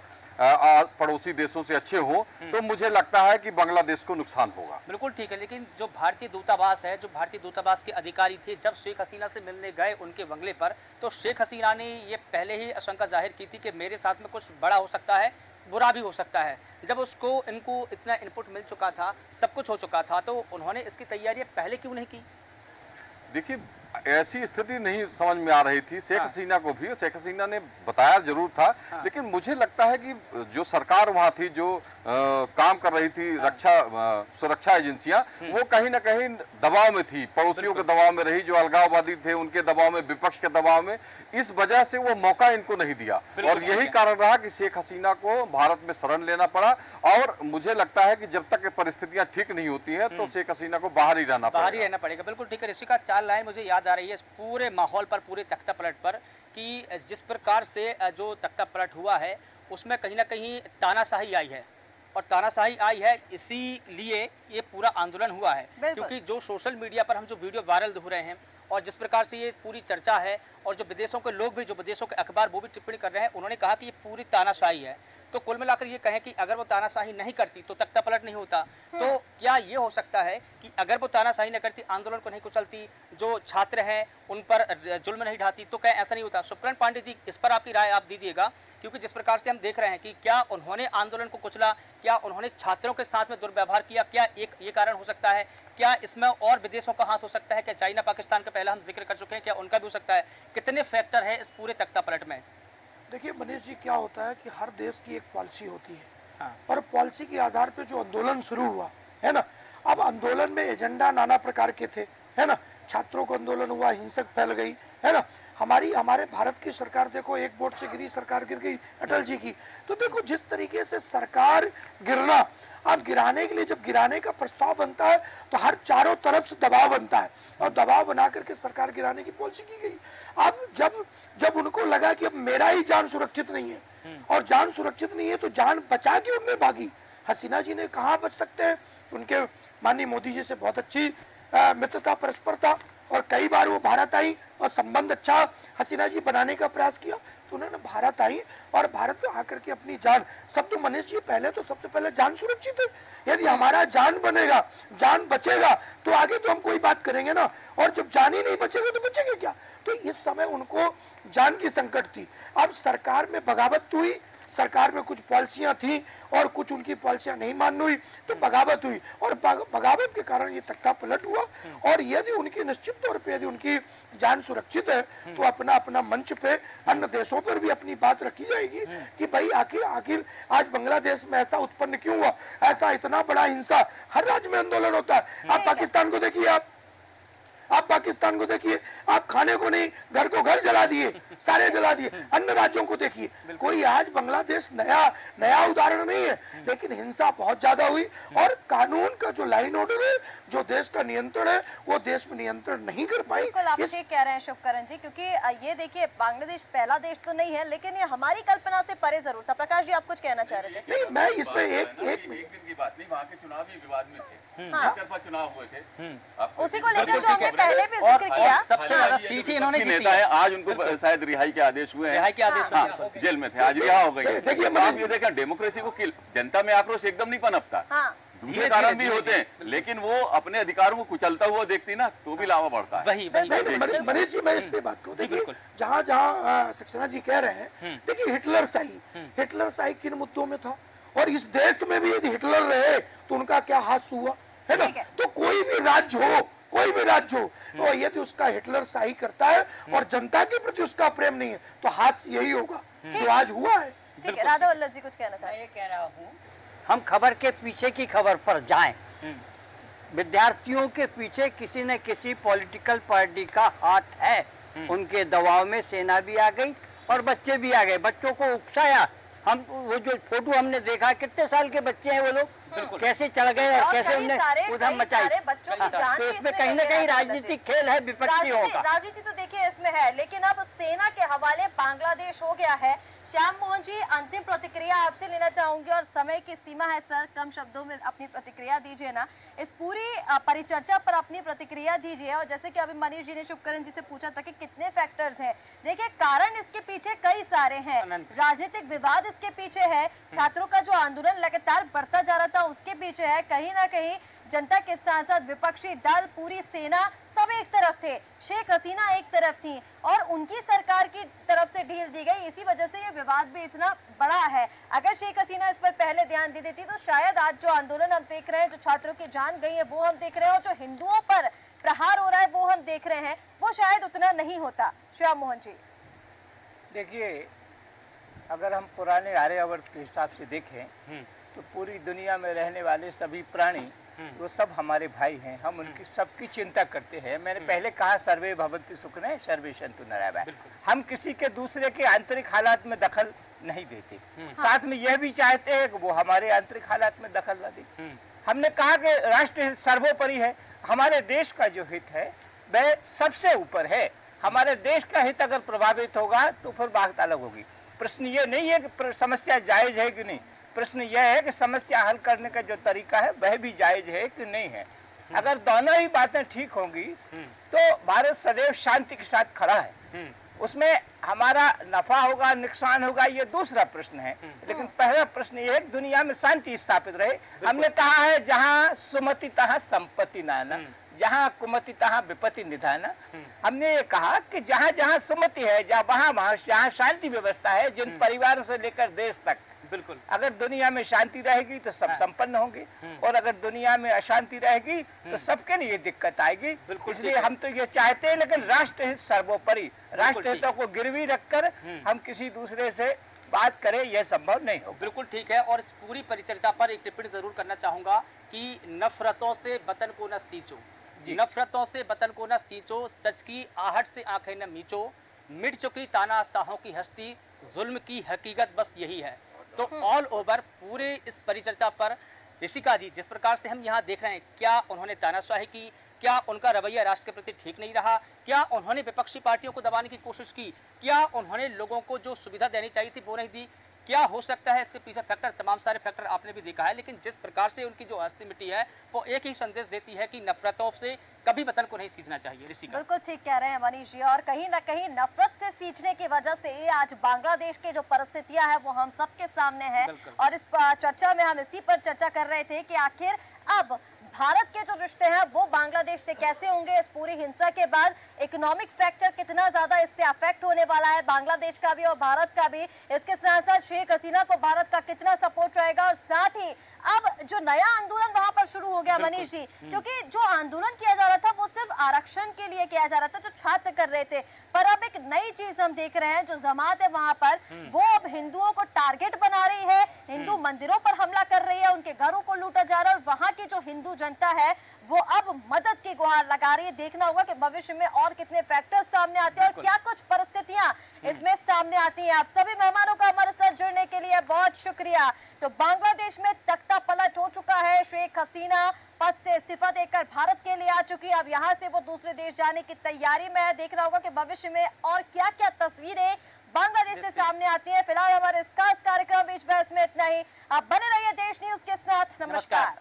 पड़ोसी देशों से अच्छे हों, तो मुझे लगता है कि बांग्लादेश को नुकसान होगा। बिल्कुल ठीक है। लेकिन जो भारतीय दूतावास है, जो भारतीय दूतावास के अधिकारी थे, जब शेख हसीना से मिलने गए उनके बंगले पर, तो शेख हसीना ने ये पहले ही आशंका जाहिर की थी कि मेरे साथ में कुछ बड़ा हो सकता है, बुरा भी हो सकता है। जब इनको इतना इनपुट मिल चुका था, सब कुछ हो चुका था, तो उन्होंने इसकी तैयारी पहले क्यों नहीं की? देखिए, ऐसी स्थिति नहीं समझ में आ रही थी शेख हसीना को भी। शेख हसीना ने बताया जरूर था, लेकिन मुझे लगता है कि जो सरकार वहाँ थी, जो काम कर रही थी, सुरक्षा एजेंसियां, वो कहीं ना कहीं दबाव में थी, पड़ोसियों के दबाव में रही, जो अलगाववादी थे उनके दबाव में, विपक्ष के दबाव में। इस वजह से वो मौका इनको नहीं दिया, और यही कारण रहा कि शेख हसीना को भारत में शरण लेना पड़ा। और मुझे लगता है कि जब तक परिस्थितियां ठीक नहीं होती है तो शेख हसीना को बाहर ही रहना पड़ेगा। बिल्कुल ठीक है। ऋषि का 4 लाइन मुझे याद आ रही है इस पूरे माहौल पर, पूरे तख्ता पलट पर, कि जिस प्रकार से जो तख्ता पलट हुआ है उसमें कहीं ना कहीं तानाशाही आई है, और तानाशाही आई है इसीलिए ये पूरा आंदोलन हुआ है। क्योंकि जो सोशल मीडिया पर हम जो वीडियो वायरल हो रहे हैं और जिस प्रकार से ये पूरी चर्चा है, और जो विदेशों के लोग भी, जो विदेशों के अखबार वो भी टिप्पणी कर रहे हैं, उन्होंने कहा कि ये पूरी तानाशाही है। तो कुल मिलाकर ये कहें कि अगर वो तानाशाही नहीं करती तो तख्ता पलट नहीं होता। तो क्या ये हो सकता है कि अगर वो तानाशाही नहीं करती, आंदोलन को नहीं कुचलती, जो छात्र हैं उन पर जुल्म नहीं ढाती, तो क्या ऐसा नहीं होता? सुप्रण पांडे जी, इस पर आपकी राय आप दीजिएगा, क्योंकि जिस प्रकार से हम देख रहे हैं कि क्या उन्होंने आंदोलन को कुचला, क्या उन्होंने छात्रों के साथ में दुर्व्यवहार किया, क्या एक ये कारण हो सकता है? क्या इसमें और विदेशों का हाथ हो सकता है? क्या चाइना पाकिस्तान का पहले हम जिक्र कर चुके हैं, क्या उनका भी हो सकता है? कितने फैक्टर है इस पूरे तख्ता पलट में? देखिए मनीष जी, क्या होता है कि हर देश की एक पॉलिसी होती है, और पॉलिसी के आधार पे जो आंदोलन शुरू हुआ है ना, अब आंदोलन में एजेंडा नाना प्रकार के थे, है ना। छात्रों को आंदोलन हुआ, हिंसक फैल गई, है ना। हमारे भारत की सरकार देखो, एक वोट से गिरी सरकार गिर गई अटल जी की। तो देखो जिस तरीके से सरकार गिरना, अब गिराने के लिए जब गिराने का प्रस्ताव बनता है तो हर चारों तरफ से दबाव बनता है, और दबाव बना करके सरकार गिराने की पॉलिसी की गई। अब जब उनको लगा कि अब मेरा ही जान सुरक्षित नहीं है, और जान सुरक्षित नहीं है तो जान बचा के उनमें भागी। हसीना जी ने कहाँ बच सकते हैं, उनके माननीय मोदी जी से बहुत अच्छी मित्रता परस्पर था, और कई बार वो भारत आई और संबंध अच्छा हसीना जी बनाने का प्रयास किया, तो उन्होंने भारत आई और भारत आकर के अपनी जान, सब तो मनीष जी पहले तो सबसे पहले जान सुरक्षित है। यदि हमारा जान बनेगा, जान बचेगा, तो आगे तो हम कोई बात करेंगे ना, और जब जान ही नहीं बचेगा तो बचेगा क्या? तो इस समय उनको जान की संकट थी। अब सरकार में बगावत हुई, सरकार में कुछ पॉलिसियां थी और कुछ उनकी पॉलिसियां नहीं मान्य हुई, तो बगावत हुई, और बगावत के कारण ये तख्ता पलट हुआ। और यदि उनकी निश्चित तौर पे यदि उनकी जान सुरक्षित है तो अपना मंच पे अन्य देशों पर भी अपनी बात रखी जाएगी कि भाई आखिर आज बांग्लादेश में ऐसा उत्पन्न क्यों हुआ, ऐसा इतना बड़ा हिंसा, हर राज्य में आंदोलन होता है। आप पाकिस्तान को देखिए, आप पाकिस्तान को देखिए, आप खाने को नहीं, घर को घर जला दिए, सारे जला दिए। अन्य राज्यों को देखिए, कोई आज बांग्लादेश नया उदाहरण नहीं है, लेकिन हिंसा बहुत ज्यादा हुई, और कानून का जो लाइन ऑर्डर है, जो देश का नियंत्रण है, वो देश में नियंत्रण नहीं कर पाई। बिल्कुल आप ठीक कह रहे हैं शुभकरण जी, क्योंकि ये देखिए बांग्लादेश पहला देश तो नहीं है, लेकिन ये हमारी कल्पना से परे जरूर था। प्रकाश जी आप कुछ कहना चाह रहे थे? नहीं, मैं इसमें एक दिन की बात नहीं, वहाँ के चुनाव भी विवाद में थे, एकतरफा चुनाव हुए थे, उसी को लेकर जो हमने पहले भी जिक्र किया, सबसे ज्यादा सीट ही इन्होंने जीती नेता है। आज उनको शायद रिहाई के आदेश हुए हैं, रिहाई के आदेश हाँ, जेल में थे, आज रिहा हो गए। देखिए आप ये देखें, डेमोक्रेसी को जनता में आक्रोश एकदम नहीं पनपता, दूसरे कारण भी होते हैं, लेकिन वो अपने अधिकारों को कुचलता हुआ देखती ना, तो भी लावा बढ़ता है। वही मनीष जी, मैं इस पे बात करूं, देखिए जहाँ सक्सेना जी कह रहे हैं, देखिए हिटलर शाही किन मुद्दों में था, और इस देश में भी यदि हिटलर रहे तो उनका क्या हाथ हुआ, है ना। तो कोई भी राज्य हो, तो यदि उसका हिटलर शाही करता है और जनता के प्रति उसका प्रेम नहीं है, तो हाथ यही होगा जो आज हुआ है। ठीक है, राधा वल्लभ जी कुछ कहना चाहें? मैं ये कह रहा हूँ, हम खबर के पीछे की खबर पर जाएं। विद्यार्थियों के पीछे किसी न किसी पॉलिटिकल पार्टी का हाथ है, उनके दबाव में सेना भी आ गई और बच्चे भी आ गए, बच्चों को उकसाया। हम वो जो फोटो हमने देखा, कितने साल के बच्चे हैं वो लोग, कैसे चढ़ गए और कैसे उन्हें उधम मचाई। तो इसमें कहीं ना कहीं राजनीतिक खेल है विपक्षियों का। राजनीति तो देखिए इसमें है, लेकिन अब सेना के हवाले बांग्लादेश हो गया है। श्याम मोहन जी, अंतिम प्रतिक्रिया आपसे लेना चाहूंगी, और समय की सीमा है सर, कम शब्दों में अपनी प्रतिक्रिया दीजिए ना, इस पूरी परिचर्चा पर अपनी प्रतिक्रिया दीजिए। और जैसे कि अभी मनीष जी ने शुभकरण जी से पूछा था कि कितने फैक्टर्स हैं, देखिए कारण इसके पीछे कई सारे हैं। राजनीतिक विवाद इसके पीछे है, छात्रों का जो आंदोलन लगातार बढ़ता जा रहा था उसके पीछे है, कहीं ना कहीं जनता के साथ साथ विपक्षी दल, पूरी सेना, सब एक तरफ थे, शेख हसीना एक तरफ थी, और उनकी सरकार की तरफ से ढील दी गई। इसी वजह से ये विवाद भी इतना बड़ा है। अगर शेख हसीना इस पर पहले ध्यान दे देती तो शायद आज जो आंदोलन हम देख रहे हैं, जो छात्रों की जान गई है वो हम देख रहे हैं, और जो हिंदुओं पर प्रहार हो रहा है वो हम देख रहे हैं, वो शायद उतना नहीं होता। श्याम मोहन जी देखिए, अगर हम पुराने आर्यावर्त के हिसाब से देखें तो पूरी दुनिया में रहने वाले सभी प्राणी वो सब हमारे भाई हैं, हम उनकी सबकी चिंता करते हैं। मैंने पहले कहा सर्वे भवन्ति सुखिनः सर्वे सन्तु निरामयाः। हम किसी के दूसरे के आंतरिक हालात में दखल नहीं देते, साथ में यह भी चाहते हैं कि वो हमारे आंतरिक हालात में दखल न दे। हमने कहा कि राष्ट्र हित सर्वोपरि है, हमारे देश का जो हित है वह सबसे ऊपर है। हमारे देश का हित अगर प्रभावित होगा तो फिर बात अलग होगी। प्रश्न ये नहीं है कि समस्या जायज है कि नहीं, प्रश्न यह है कि समस्या हल करने का जो तरीका है वह भी जायज है कि नहीं है। अगर दोनों ही बातें ठीक होंगी तो भारत सदैव शांति के साथ खड़ा है। उसमें हमारा नफा होगा नुकसान होगा ये दूसरा प्रश्न है, लेकिन पहला प्रश्न ये है कि दुनिया में शांति स्थापित रहे। हमने कहा है जहाँ सुमति तहाँ संपत्ति नाना, जहाँ कुमति तहाँ विपत्ति निधाना। हमने ये कहा कि जहाँ जहाँ सुमति है जहाँ शांति व्यवस्था है, जिन परिवारों से लेकर देश तक, बिल्कुल अगर दुनिया में शांति रहेगी तो सब संपन्न होंगे, और अगर दुनिया में अशांति रहेगी तो सबके लिए दिक्कत आएगी। इसलिए हम तो ये चाहते हैं, लेकिन राष्ट्र हित सर्वोपरि, राष्ट्र हितों को गिरवी रखकर हम किसी दूसरे से बात करें, यह संभव नहीं हो। बिल्कुल ठीक है। और इस पूरी परिचर्चा पर एक टिप्पणी जरूर करना चाहूंगा कि नफरतों से वतन को न सींचो, नफरतों से वतन को न सींचो, सच की आहट से आंखें न मीचो, मिट चुकी तानाशाहों की हस्ती, जुल्म की हकीकत बस यही है। तो ऑल ओवर पूरे इस परिचर्चा पर ऋषिका जी जिस प्रकार से हम यहाँ देख रहे हैं, क्या उन्होंने तानाशाही की, क्या उनका रवैया राष्ट्र के प्रति ठीक नहीं रहा, क्या उन्होंने विपक्षी पार्टियों को दबाने की कोशिश की, क्या उन्होंने लोगों को जो सुविधा देनी चाहिए थी वो नहीं दी, क्या हो सकता है इसके पीछे फैक्टर, तमाम सारे फैक्टर आपने भी देखा है। लेकिन जिस प्रकार से उनकी जो हस्ती मिट्टी है वो एक ही संदेश देती है कि नफरतों से कभी वतन को नहीं सींचना चाहिए। ऋषिका बिल्कुल ठीक कह रहे हैं मनीष जी, और कहीं ना कहीं नफरत से सींचने की वजह से आज बांग्लादेश की जो परिस्थितियां हैं वो हम सबके सामने है। और इस चर्चा में हम इसी पर चर्चा कर रहे थे कि आखिर अब भारत के जो रिश्ते हैं वो बांग्लादेश से कैसे होंगे इस पूरी हिंसा के बाद, इकोनॉमिक फैक्टर कितना ज्यादा इससे अफेक्ट होने वाला है बांग्लादेश का भी और भारत का भी, इसके साथ साथ शेख हसीना को भारत का कितना सपोर्ट रहेगा, और साथ ही अब जो नया आंदोलन वहां पर शुरू हो गया मनीष जी, क्योंकि जो आंदोलन किया जा रहा था वो सिर्फ आरक्षण के लिए किया जा रहा था जो छात्र कर रहे थे, पर अब एक नई चीज हम देख रहे हैं, जो जमात है वहां पर वो अब हिंदुओं को टारगेट बना रही है, हिंदू मंदिरों पर हमला कर रही है, उनके घरों को लूटा जा रहा है, और वहां की जो हिंदू जनता है वो अब मदद की गुहार लगा रही है। देखना होगा कि भविष्य में और कितने फैक्टर्स सामने आते हैं और क्या कुछ परिस्थितियां इसमें सामने आती हैं। आप सभी मेहमानों का हमारे साथ जुड़ने के लिए बहुत शुक्रिया। तो बांग्लादेश में तख्ता पलट हो चुका है, शेख हसीना पद से इस्तीफा देकर भारत के लिए आ चुकी है, अब यहाँ से वो दूसरे देश जाने की तैयारी में है। देखना होगा कि भविष्य में और क्या क्या तस्वीरें बांग्लादेश से सामने आती हैं। फिलहाल हमारे इस खास कार्यक्रम बीच बहस में इतना ही। आप बने रहिए देश न्यूज के साथ। नमस्कार।